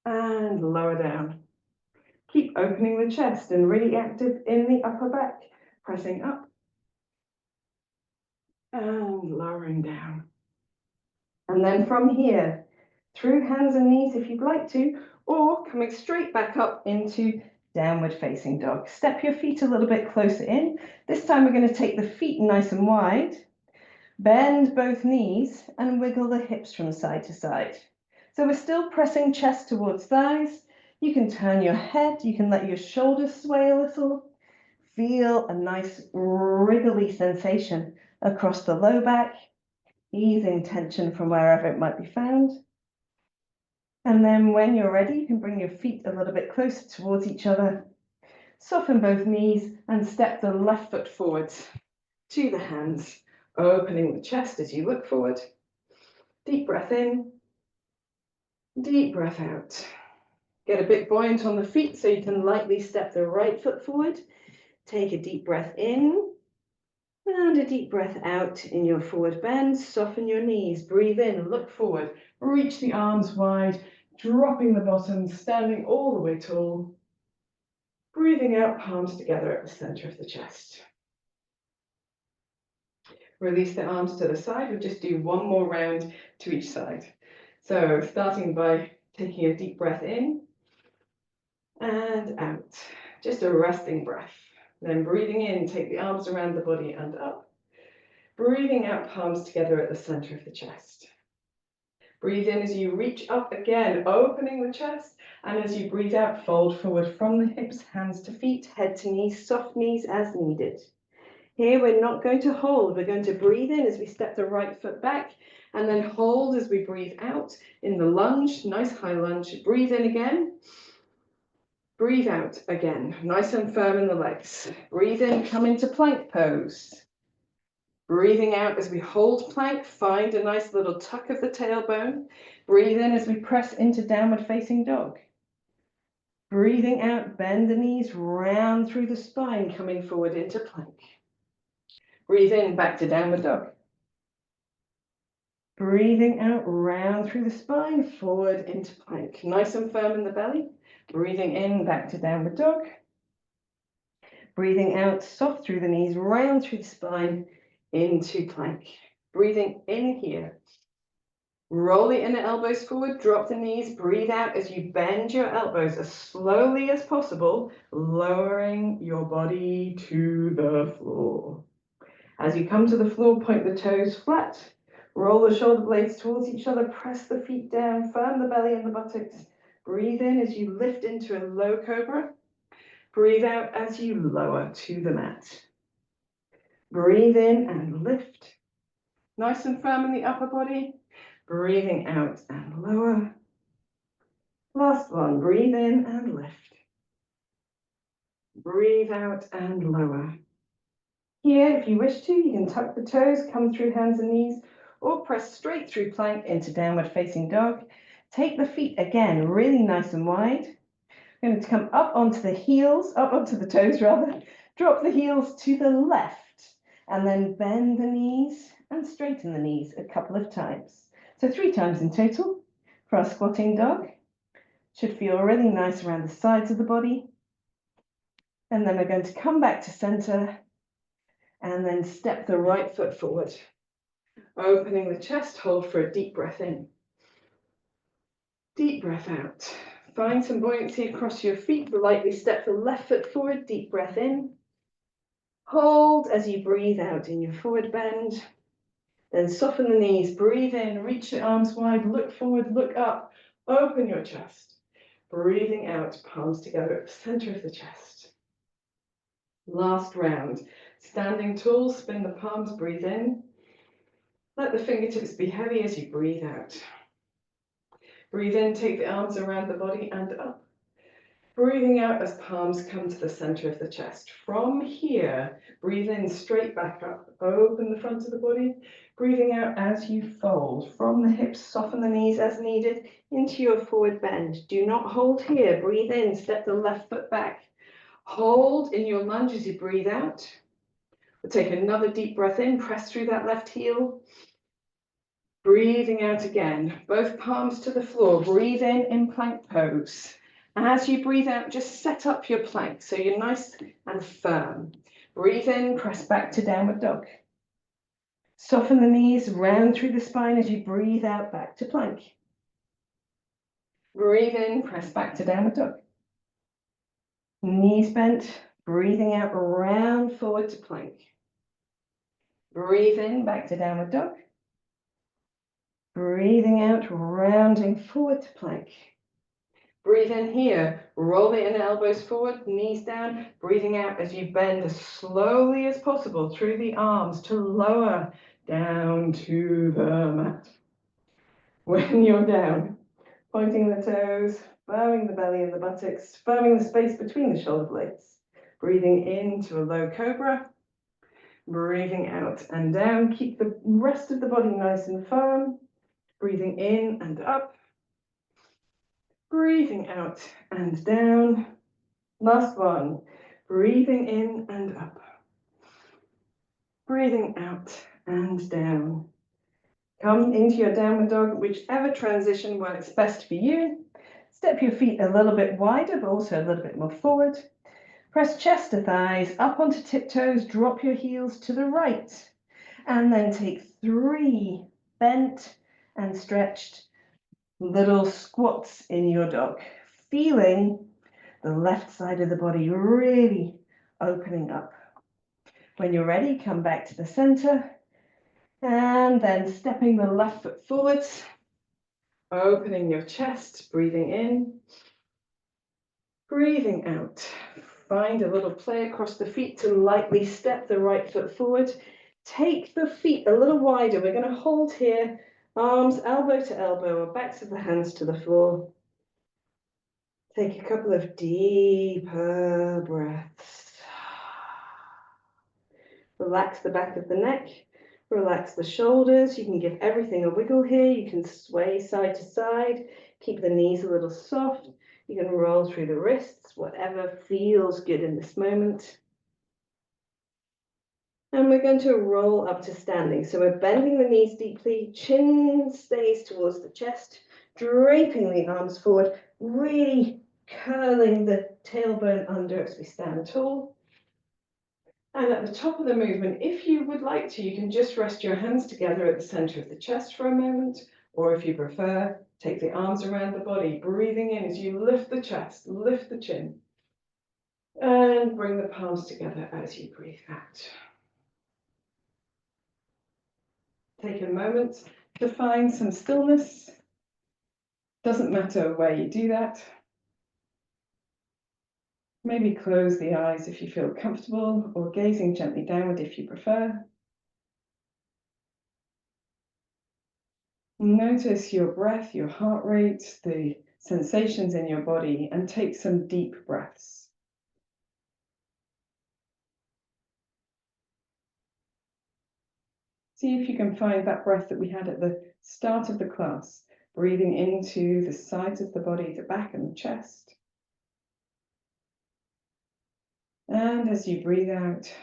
S1: and lower down. opening the chest and really active in the upper back, pressing up and lowering down. And then from here, through hands and knees if you'd like to, or coming straight back up into downward facing dog. Step your feet a little bit closer in. This time we're going to take the feet nice and wide, bend both knees and wiggle the hips from side to side. So we're still pressing chest towards thighs. You can turn your head, you can let your shoulders sway a little. Feel a nice wriggly sensation across the low back, easing tension from wherever it might be found. And then when you're ready, you can bring your feet a little bit closer towards each other. Soften both knees and step the left foot forwards to the hands, opening the chest as you look forward. Deep breath in, deep breath out. Get a bit buoyant on the feet so you can lightly step the right foot forward. Take a deep breath in and a deep breath out in your forward bend. Soften your knees, breathe in, look forward, reach the arms wide, dropping the bottom, standing all the way tall. Breathing out, palms together at the center of the chest. Release the arms to the side. We'll just do one more round to each side. So starting by taking a deep breath in and out. Just a resting breath. Then breathing in, take the arms around the body and up. Breathing out, palms together at the center of the chest. Breathe in as you reach up again, opening the chest. And as you breathe out, fold forward from the hips, hands to feet, head to knees, soft knees as needed. Here we're not going to hold, we're going to breathe in as we step the right foot back and then hold as we breathe out in the lunge, nice high lunge. Breathe in again, breathe out again, nice and firm in the legs. Breathe in, come into plank pose. Breathing out as we hold plank, find a nice little tuck of the tailbone. Breathe in as we press into downward facing dog. Breathing out, bend the knees, round through the spine, coming forward into plank. Breathe in, back to downward dog. Breathing out, round through the spine, forward into plank. Nice and firm in the belly. Breathing in, back to downward dog. Breathing out, soft through the knees, round through the spine, into plank. Breathing in here. Roll the inner elbows forward, drop the knees, breathe out as you bend your elbows as slowly as possible, lowering your body to the floor. As you come to the floor, point the toes flat, roll the shoulder blades towards each other, press the feet down, firm the belly and the buttocks. Breathe in as you lift into a low cobra. Breathe out as you lower to the mat. Breathe in and lift. Nice and firm in the upper body. Breathing out and lower. Last one, breathe in and lift. Breathe out and lower. Here, if you wish to, you can tuck the toes, come through hands and knees, or press straight through plank into downward facing dog. Take the feet again, really nice and wide. We're going to come up onto the heels, up onto the toes rather. Drop the heels to the left, and then bend the knees and straighten the knees a couple of times. So 3 times in total for our squatting dog. Should feel really nice around the sides of the body. And then we're going to come back to center and then step the right foot forward. Opening the chest, hold for a deep breath in. Deep breath out. Find some buoyancy across your feet. Lightly step the left foot forward, deep breath in. Hold as you breathe out in your forward bend. Then soften the knees, breathe in, reach the arms wide, look forward, look up, open your chest. Breathing out, palms together at the center of the chest. Last round. Standing tall, spin the palms, breathe in. Let the fingertips be heavy as you breathe out. Breathe in, take the arms around the body and up. Breathing out as palms come to the center of the chest. From here, breathe in, straight back up. Open the front of the body. Breathing out as you fold. From the hips, soften the knees as needed into your forward bend. Do not hold here. Breathe in, step the left foot back. Hold in your lunge as you breathe out. We'll take another deep breath in, press through that left heel. Breathing out again, both palms to the floor. Breathe in plank pose. As you breathe out, just set up your plank so you're nice and firm. Breathe in, press back to downward dog. Soften the knees, round through the spine as you breathe out, back to plank. Breathe in, press back to downward dog. Knees bent, breathing out, round forward to plank. Breathe in, back to downward dog. Breathing out, rounding forward to plank. Breathe in here, roll the inner elbows forward, knees down, breathing out as you bend as slowly as possible through the arms to lower down to the mat. When you're down, pointing the toes, firming the belly and the buttocks, firming the space between the shoulder blades. Breathing into a low cobra, breathing out and down. Keep the rest of the body nice and firm. Breathing in and up. Breathing out and down. Last one. Breathing in and up. Breathing out and down. Come into your downward dog, whichever transition works best for you. Step your feet a little bit wider, but also a little bit more forward. Press chest to thighs, up onto tiptoes, drop your heels to the right. And then take 3 bent and stretched little squats in your dog, feeling the left side of the body really opening up. When you're ready, come back to the center and then stepping the left foot forwards, opening your chest, breathing in, breathing out. Find a little play across the feet to lightly step the right foot forward. Take the feet a little wider. We're going to hold here, arms elbow to elbow or backs of the hands to the floor. Take a couple of deeper breaths. Relax the back of the neck. Relax the shoulders. You can give everything a wiggle here. You can sway side to side. Keep the knees a little soft. You can roll through the wrists, whatever feels good in this moment. And we're going to roll up to standing. So we're bending the knees deeply, chin stays towards the chest, draping the arms forward, really curling the tailbone under as we stand tall. And at the top of the movement, if you would like to, you can just rest your hands together at the center of the chest for a moment, or if you prefer, take the arms around the body, breathing in as you lift the chest, lift the chin, and bring the palms together as you breathe out. Take a moment to find some stillness. Doesn't matter where you do that. Maybe close the eyes if you feel comfortable, or gazing gently downward if you prefer. Notice your breath, your heart rate, the sensations in your body, and take some deep breaths. See if you can find that breath that we had at the start of the class, breathing into the sides of the body, the back and the chest. And as you breathe out,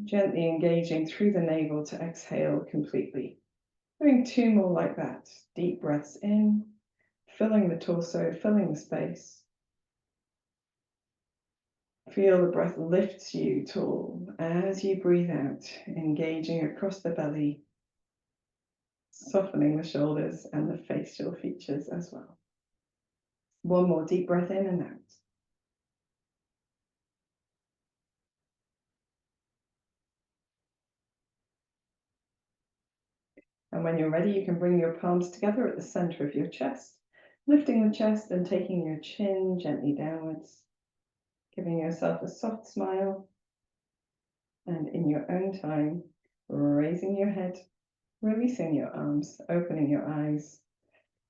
S1: gently engaging through the navel to exhale completely. Doing 2 more like that. Deep breaths in, filling the torso, filling the space. Feel the breath lifts you tall as you breathe out, engaging across the belly, softening the shoulders and the facial features as well. 1 more deep breath in and out. And when you're ready, you can bring your palms together at the center of your chest, lifting the chest and taking your chin gently downwards, giving yourself a soft smile, and in your own time, raising your head, releasing your arms, opening your eyes,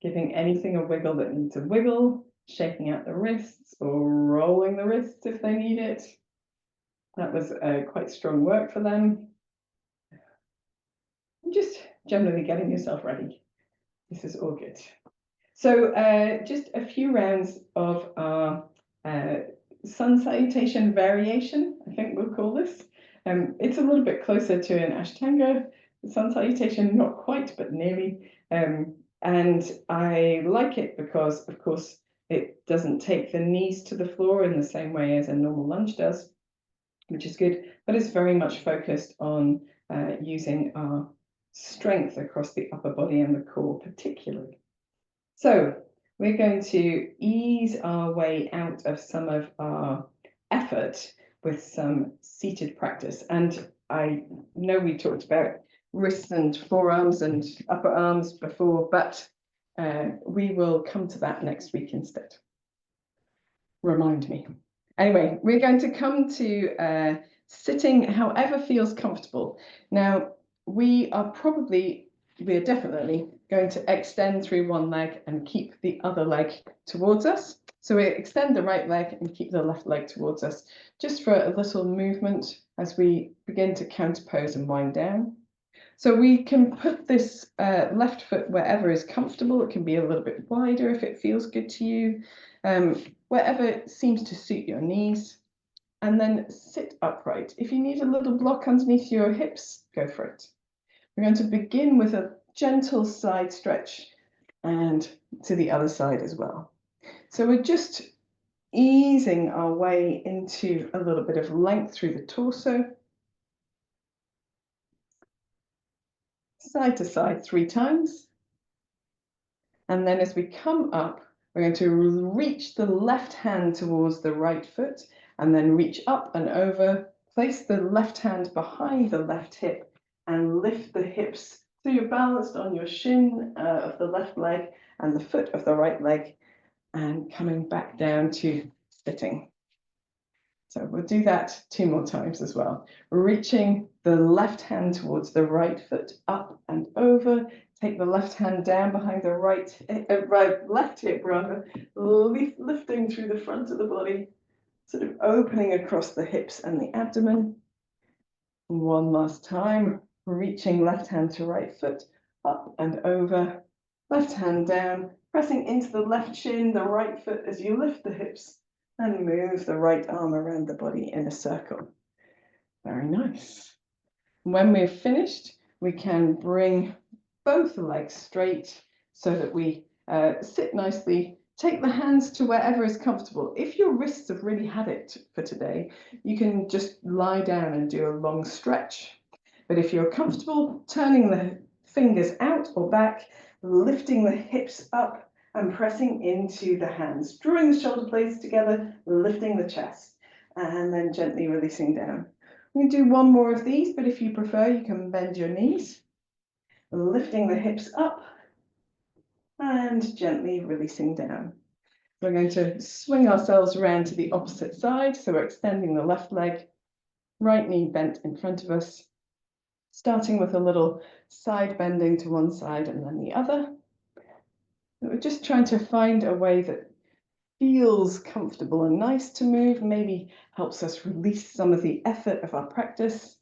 S1: giving anything a wiggle that needs a wiggle, shaking out the wrists or rolling the wrists if they need it. That was quite strong work for them. Just generally getting yourself ready. This is all good. So just a few rounds of our sun salutation variation, I think we'll call this. It's a little bit closer to an Ashtanga sun salutation, not quite, but nearly. And I like it because, of course, It doesn't take the knees to the floor in the same way as a normal lunge does, which is good, but it's very much focused on using our strength across the upper body and the core particularly. So we're going to ease our way out of some of our effort with some seated practice. And I know we talked about wrists and forearms and upper arms before, but we will come to that next week instead. Remind me. Anyway, we're going to come to sitting however feels comfortable. Now, we are definitely going to extend through one leg and keep the other leg towards us. So we extend the right leg and keep the left leg towards us, just for a little movement as we begin to counterpose and wind down. So we can put this left foot wherever is comfortable. It can be a little bit wider if it feels good to you, wherever seems to suit your knees. And then sit upright. If you need a little block underneath your hips, go for it. We're going to begin with a gentle side stretch and to the other side as well. So we're just easing our way into a little bit of length through the torso. Side to side 3 times. And then as we come up, we're going to reach the left hand towards the right foot and then reach up and over, place the left hand behind the left hip and lift the hips so you're balanced on your shin of the left leg and the foot of the right leg, and coming back down to sitting. So we'll do that 2 more times as well. Reaching the left hand towards the right foot, up and over. Take the left hand down behind the left hip rather, lifting through the front of the body, sort of opening across the hips and the abdomen. One last time, reaching left hand to right foot, up and over. Left hand down, pressing into the left shin, the right foot as you lift the hips, and move the right arm around the body in a circle. Very nice. When we're finished, we can bring both legs straight so that we sit nicely. Take the hands to wherever is comfortable. If your wrists have really had it for today, you can just lie down and do a long stretch. But if you're comfortable, turning the fingers out or back, lifting the hips up and pressing into the hands, drawing the shoulder blades together, lifting the chest, and then gently releasing down. We can do one more of these, but if you prefer, you can bend your knees, lifting the hips up and gently releasing down. We're going to swing ourselves around to the opposite side. So we're extending the left leg, right knee bent in front of us, starting with a little side bending to one side and then the other. We're just trying to find a way that feels comfortable and nice to move, maybe helps us release some of the effort of our practice.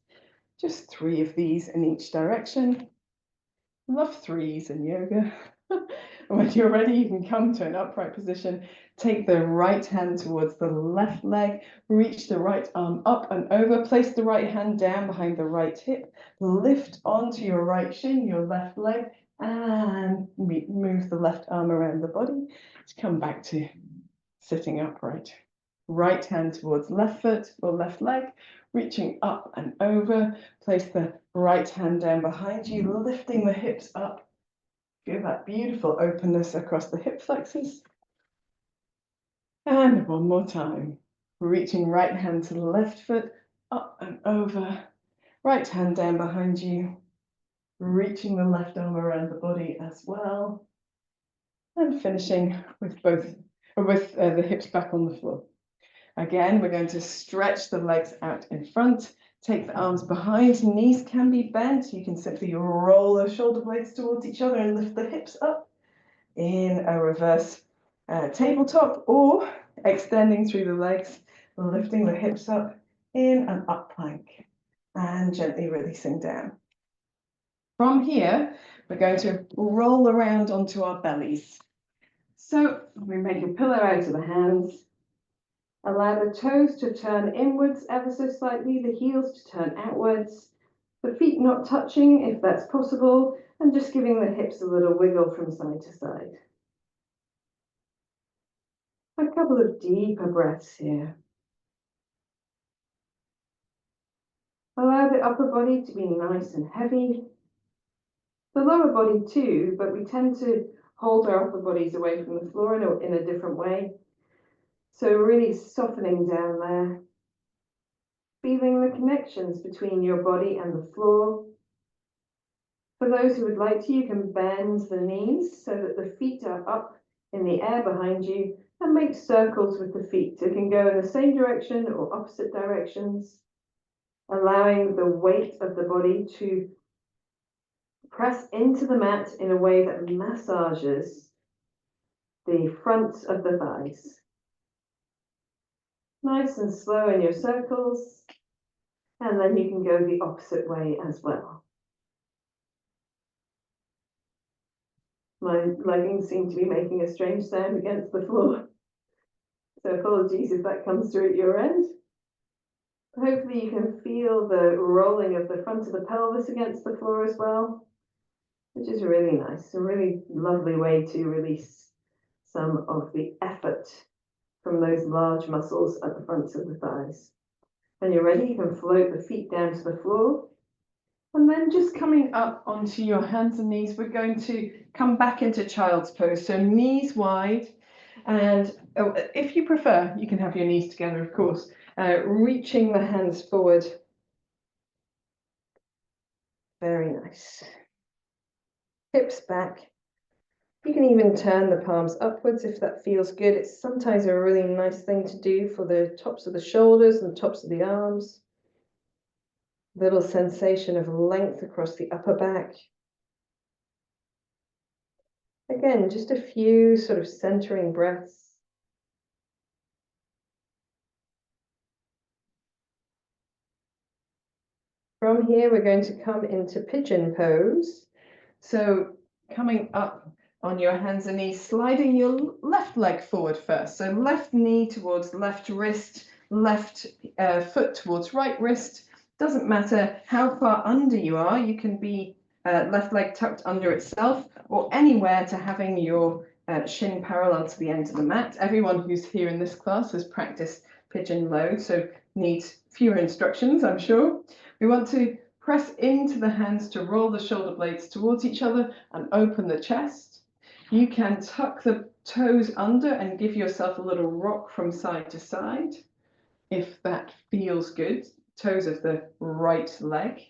S1: Just 3 of these in each direction. Love 3s in yoga. When you're ready, you can come to an upright position. Take the right hand towards the left leg. Reach the right arm up and over. Place the right hand down behind the right hip. Lift onto your right shin, your left leg, and move the left arm around the body to come back to sitting upright. Right hand towards left foot or left leg, reaching up and over. Place the right hand down behind you, lifting the hips up. Feel that beautiful openness across the hip flexors. And one more time. Reaching right hand to the left foot, up and over. Right hand down behind you. Reaching the left arm around the body as well. And finishing with the hips back on the floor. Again, we're going to stretch the legs out in front. Take the arms behind, knees can be bent. You can simply roll the shoulder blades towards each other and lift the hips up in a reverse tabletop, or extending through the legs, lifting the hips up in an up plank and gently releasing down. From here, we're going to roll around onto our bellies. So we make a pillow out of the hands. Allow the toes to turn inwards ever so slightly, the heels to turn outwards, the feet not touching if that's possible, and just giving the hips a little wiggle from side to side. A couple of deeper breaths here. Allow the upper body to be nice and heavy. The lower body too, but we tend to hold our upper bodies away from the floor in a different way. So really softening down there. Feeling the connections between your body and the floor. For those who would like to, you can bend the knees so that the feet are up in the air behind you and make circles with the feet. It can go in the same direction or opposite directions, allowing the weight of the body to press into the mat in a way that massages the fronts of the thighs. Nice and slow in your circles, and then you can go the opposite way as well. My leggings seem to be making a strange sound against the floor, so apologies if that comes through at your end. Hopefully you can feel the rolling of the front of the pelvis against the floor as well, which is really nice, a really lovely way to release some of the effort from those large muscles at the fronts of the thighs. When you're ready, you can float the feet down to the floor. And then just coming up onto your hands and knees, we're going to come back into child's pose. So knees wide. And if you prefer, you can have your knees together, of course. Reaching the hands forward. Very nice. Hips back. You can even turn the palms upwards if that feels good. It's sometimes a really nice thing to do for the tops of the shoulders and the tops of the arms. Little sensation of length across the upper back. Again, just a few sort of centering breaths. From here, we're going to come into pigeon pose. So coming up on your hands and knees, sliding your left leg forward first. So left knee towards left wrist, left foot towards right wrist. Doesn't matter how far under you are, you can be left leg tucked under itself or anywhere to having your shin parallel to the end of the mat. Everyone who's here in this class has practiced pigeon load, so needs fewer instructions, I'm sure. We want to press into the hands to roll the shoulder blades towards each other and open the chest. You can tuck the toes under and give yourself a little rock from side to side, if that feels good, toes of the right leg.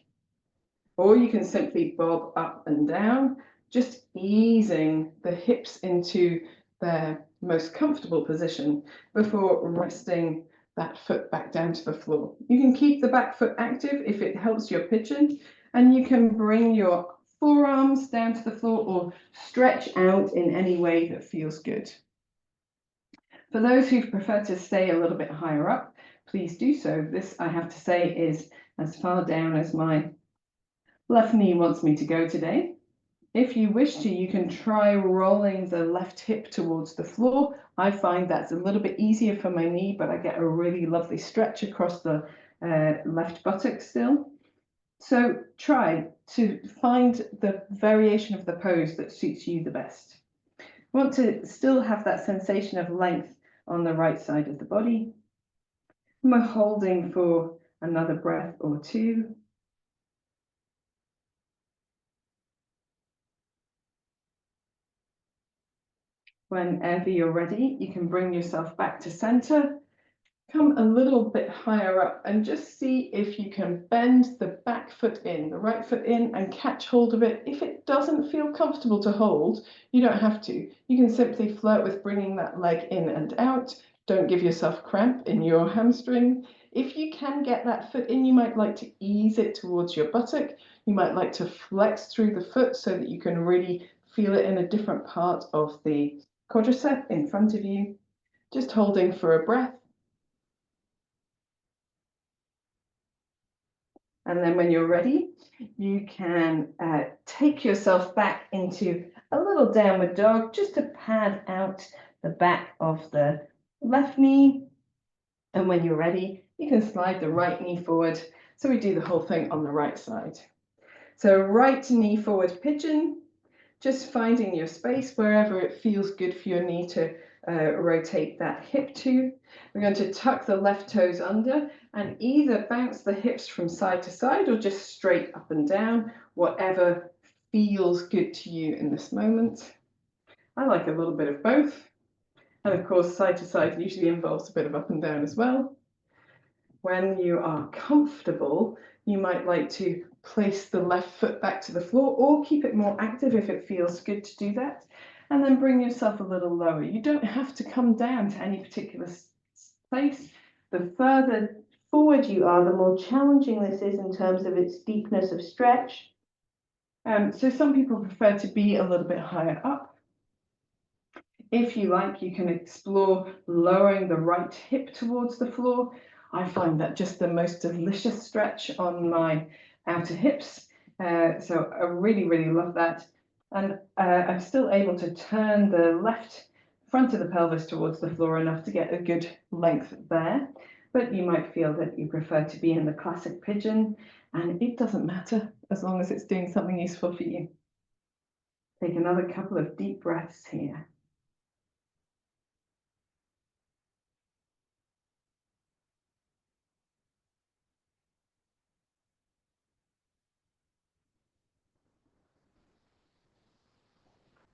S1: Or you can simply bob up and down, just easing the hips into their most comfortable position before resting that foot back down to the floor. You can keep the back foot active if it helps your pigeon, and you can bring your forearms down to the floor or stretch out in any way that feels good. For those who prefer to stay a little bit higher up, please do so. This, I have to say, is as far down as my left knee wants me to go today. If you wish to, you can try rolling the left hip towards the floor. I find that's a little bit easier for my knee, but I get a really lovely stretch across the left buttock still. So try to find the variation of the pose that suits you the best. You want to still have that sensation of length on the right side of the body. And we're holding for another breath or two. Whenever you're ready, you can bring yourself back to center, come a little bit higher up and just see if you can bend the back foot in, the right foot in, and catch hold of it. If it doesn't feel comfortable to hold, you don't have to. You can simply flirt with bringing that leg in and out. Don't give yourself cramp in your hamstring. If you can get that foot in, you might like to ease it towards your buttock. You might like to flex through the foot so that you can really feel it in a different part of the quadricep in front of you. Just holding for a breath. And then when you're ready, you can take yourself back into a little downward dog just to pad out the back of the left knee. And when you're ready, you can slide the right knee forward. So we do the whole thing on the right side. So right knee forward pigeon, just finding your space wherever it feels good for your knee to rotate that hip to. We're going to tuck the left toes under and either bounce the hips from side to side or just straight up and down, whatever feels good to you in this moment. I like a little bit of both. And of course, side to side usually involves a bit of up and down as well. When you are comfortable, you might like to place the left foot back to the floor or keep it more active if it feels good to do that. And then bring yourself a little lower. You don't have to come down to any particular place. The further forward you are, the more challenging this is in terms of its deepness of stretch. So some people prefer to be a little bit higher up. If you like, you can explore lowering the right hip towards the floor. I find that just the most delicious stretch on my outer hips. So I really, really love that. And I'm still able to turn the left front of the pelvis towards the floor enough to get a good length there. But you might feel that you prefer to be in the classic pigeon, and it doesn't matter as long as it's doing something useful for you. Take another couple of deep breaths here.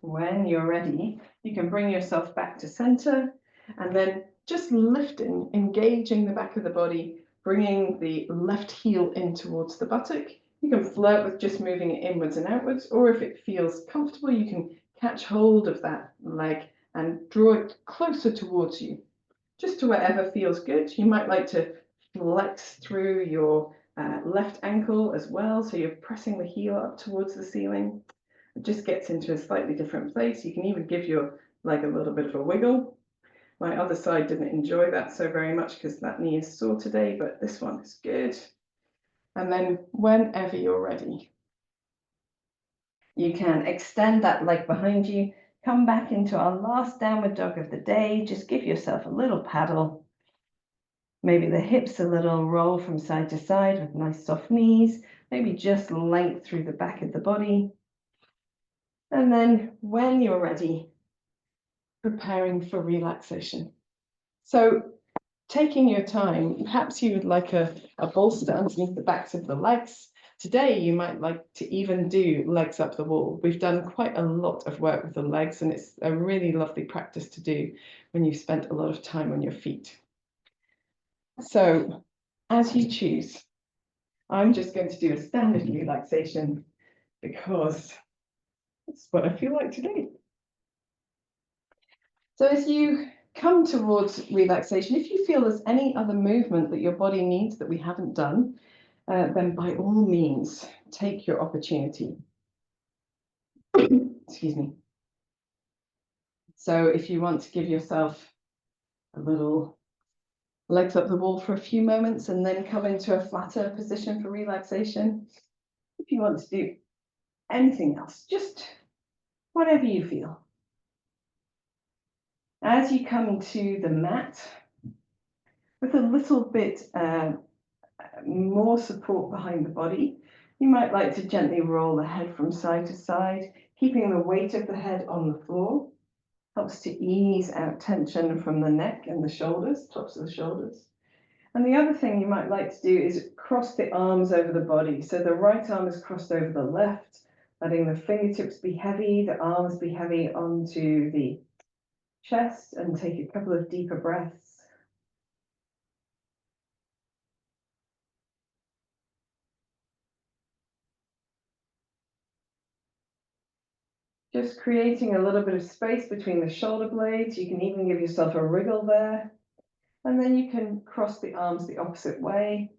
S1: When you're ready, you can bring yourself back to center and then just lifting, engaging the back of the body, bringing the left heel in towards the buttock. You can flirt with just moving it inwards and outwards, or if it feels comfortable, you can catch hold of that leg and draw it closer towards you, just to wherever feels good. You might like to flex through your left ankle as well, so you're pressing the heel up towards the ceiling. It just gets into a slightly different place. You can even give your leg a little bit of a wiggle. My other side didn't enjoy that so very much because that knee is sore today, but this one is good. And then whenever you're ready, you can extend that leg behind you, come back into our last downward dog of the day. Just give yourself a little paddle. Maybe the hips a little roll from side to side with nice soft knees, maybe just length through the back of the body. And then when you're ready, preparing for relaxation. So taking your time, perhaps you would like a bolster underneath the backs of the legs. Today, you might like to even do legs up the wall. We've done quite a lot of work with the legs, and it's a really lovely practice to do when you've spent a lot of time on your feet. So as you choose, I'm just going to do a standard relaxation because it's what I feel like to do. So as you come towards relaxation, if you feel there's any other movement that your body needs that we haven't done, then by all means, take your opportunity. Excuse me. So if you want to give yourself a little legs up the wall for a few moments and then come into a flatter position for relaxation, if you want to do anything else, just whatever you feel. As you come to the mat, with a little bit more support behind the body, you might like to gently roll the head from side to side, keeping the weight of the head on the floor. Helps to ease out tension from the neck and the shoulders, tops of the shoulders. And the other thing you might like to do is cross the arms over the body. So the right arm is crossed over the left, letting the fingertips be heavy, the arms be heavy onto the chest, and take a couple of deeper breaths. Just creating a little bit of space between the shoulder blades. You can even give yourself a wriggle there. And then you can cross the arms the opposite way.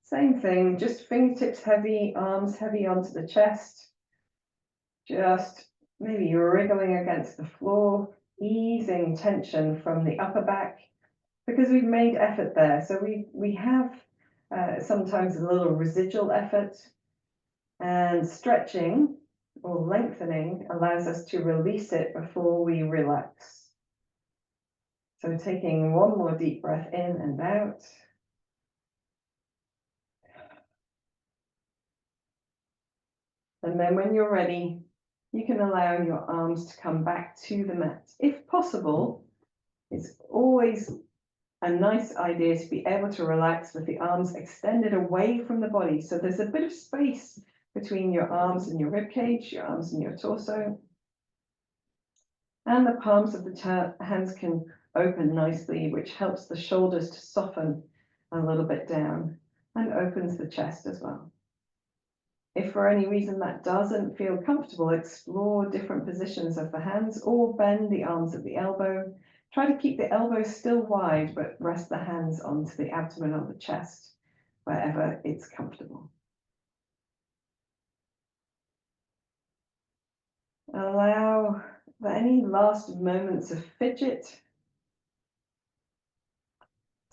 S1: Same thing, just fingertips heavy, arms heavy onto the chest. Just maybe you're wriggling against the floor, easing tension from the upper back, because we've made effort there. So we have sometimes a little residual effort, and stretching or lengthening allows us to release it before we relax. So taking one more deep breath in and out. And then when you're ready, you can allow your arms to come back to the mat. If possible, It's always a nice idea to be able to relax with the arms extended away from the body. So there's a bit of space between your arms and your rib cage, your arms and your torso. And the palms of the hands can open nicely, which helps the shoulders to soften a little bit down and opens the chest as well. If for any reason that doesn't feel comfortable, explore different positions of the hands or bend the arms at the elbow. Try to keep the elbows still wide, but rest the hands onto the abdomen or the chest, wherever it's comfortable. Allow for any last moments of fidget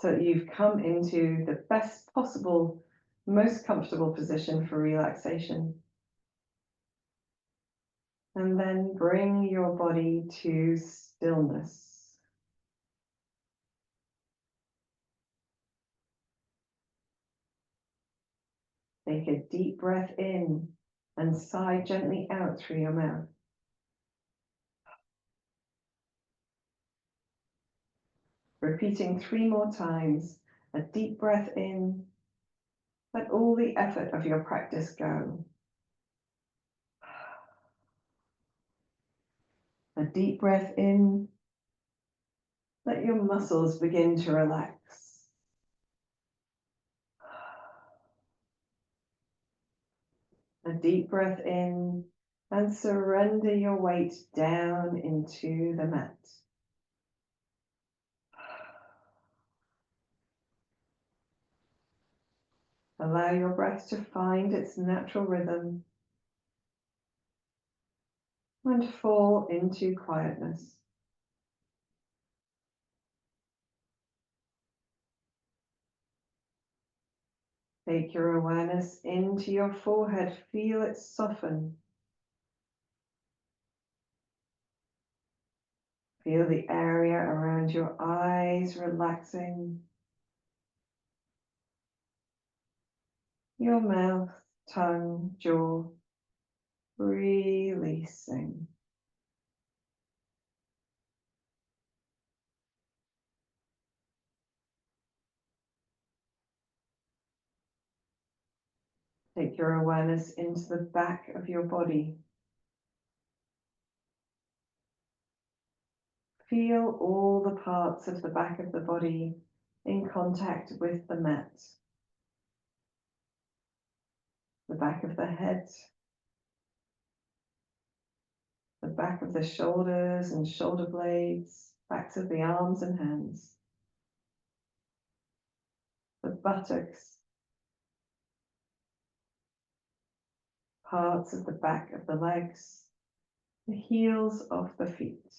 S1: so that you've come into the best possible, most comfortable position for relaxation. And then bring your body to stillness. Take a deep breath in and sigh gently out through your mouth. Repeating 3 more times, a deep breath in, let all the effort of your practice go. A deep breath in, let your muscles begin to relax. A deep breath in and surrender your weight down into the mat. Allow your breath to find its natural rhythm and fall into quietness. Take your awareness into your forehead. Feel it soften. Feel the area around your eyes relaxing. Your mouth, tongue, jaw releasing. Take your awareness into the back of your body. Feel all the parts of the back of the body in contact with the mat. The back of the head, the back of the shoulders and shoulder blades, backs of the arms and hands, the buttocks, parts of the back of the legs, the heels of the feet.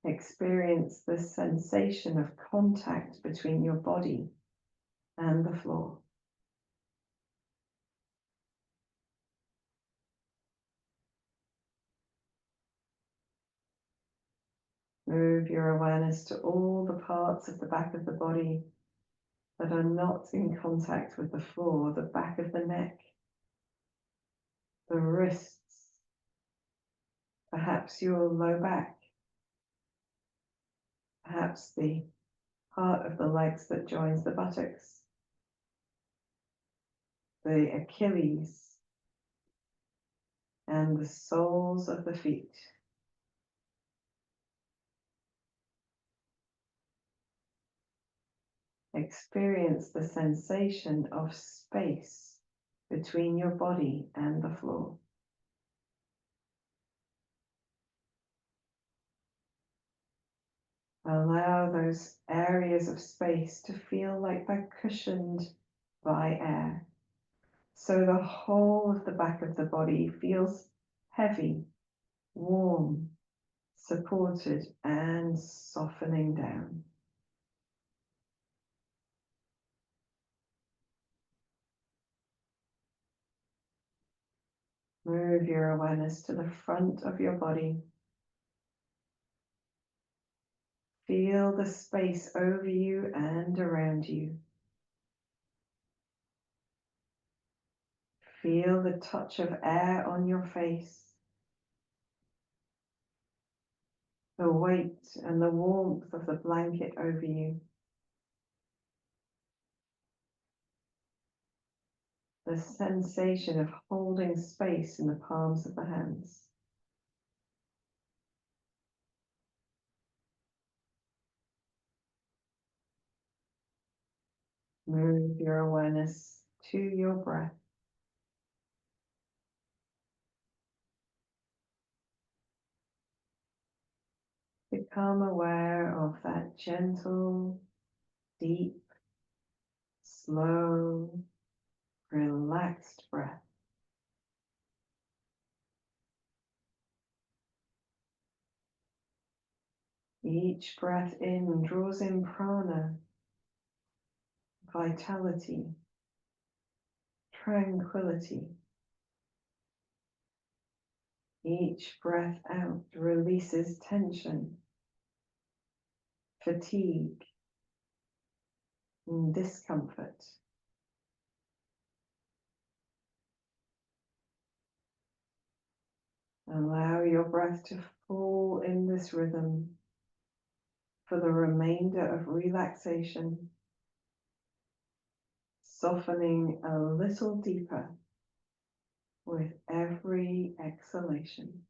S1: Experience the sensation of contact between your body and the floor. Move your awareness to all the parts of the back of the body that are not in contact with the floor, the back of the neck, the wrists, perhaps your low back, perhaps the part of the legs that joins the buttocks, the Achilles, and the soles of the feet. Experience the sensation of space between your body and the floor. Allow those areas of space to feel like they're cushioned by air. So the whole of the back of the body feels heavy, warm, supported, and softening down. Move your awareness to the front of your body. Feel the space over you and around you. Feel the touch of air on your face the weight and the warmth of the blanket over you, the sensation of holding space in the palms of the hands. Move your awareness to your breath. Become aware of that gentle, deep, slow, relaxed breath. Each breath in draws in prana, vitality, tranquility. Each breath out releases tension, fatigue, and discomfort. Allow your breath to fall in this rhythm for the remainder of relaxation, softening a little deeper with every exhalation.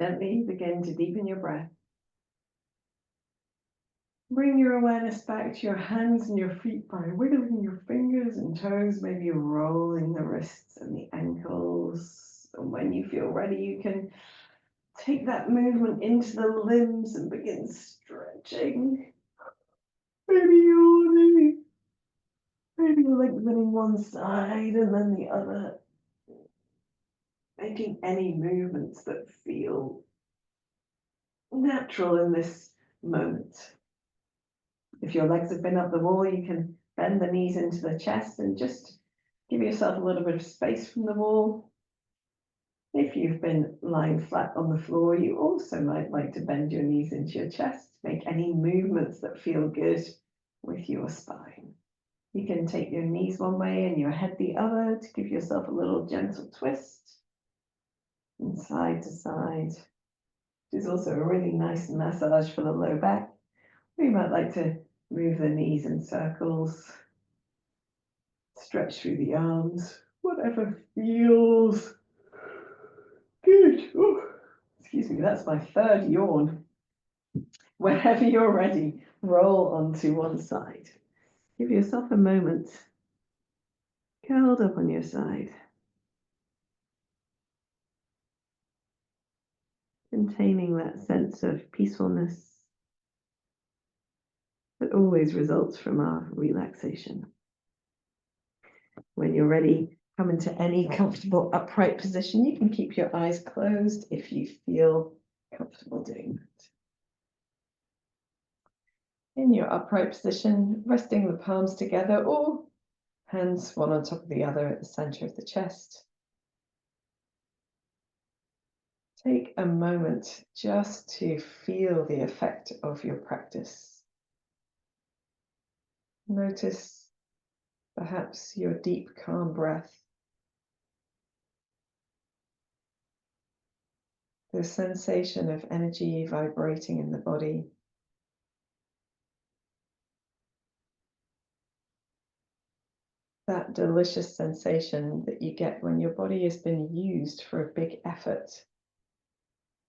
S1: Gently begin to deepen your breath. Bring your awareness back to your hands and your feet by wiggling your fingers and toes, maybe rolling the wrists and the ankles. And when you feel ready, you can take that movement into the limbs and begin stretching. Maybe yawning. Maybe lengthening one side and then the other. Making any movements that feel natural in this moment. If your legs have been up the wall, you can bend the knees into the chest and just give yourself a little bit of space from the wall. If you've been lying flat on the floor, you also might like to bend your knees into your chest. Make any movements that feel good with your spine. You can take your knees one way and your head the other to give yourself a little gentle twist from side to side. Which is also a really nice massage for the low back. We might like to move the knees in circles, stretch through the arms, whatever feels good. Ooh, excuse me, that's my third yawn. Whenever you're ready, roll onto one side. Give yourself a moment, curled up on your side, containing that sense of peacefulness that always results from our relaxation. When you're ready, come into any comfortable upright position. You can keep your eyes closed if you feel comfortable doing that. In your upright position, resting the palms together or hands one on top of the other at the center of the chest. Take a moment just to feel the effect of your practice. Notice perhaps your deep, calm breath. The sensation of energy vibrating in the body. That delicious sensation that you get when your body has been used for a big effort,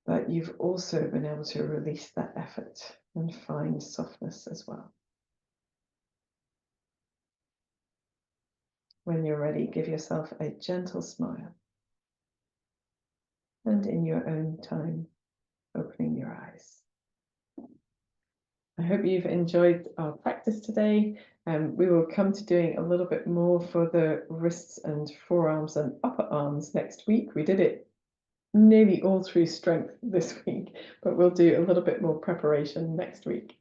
S1: but you've also been able to release that effort and find softness as well. When you're ready, give yourself a gentle smile. And in your own time, opening your eyes. I hope you've enjoyed our practice today. We will come to doing a little bit more for the wrists and forearms and upper arms next week. We did it nearly all through strength this week, but we'll do a little bit more preparation next week.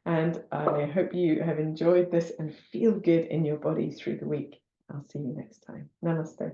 S1: And I hope you have enjoyed this and feel good in your body through the week. I'll see you next time. Namaste.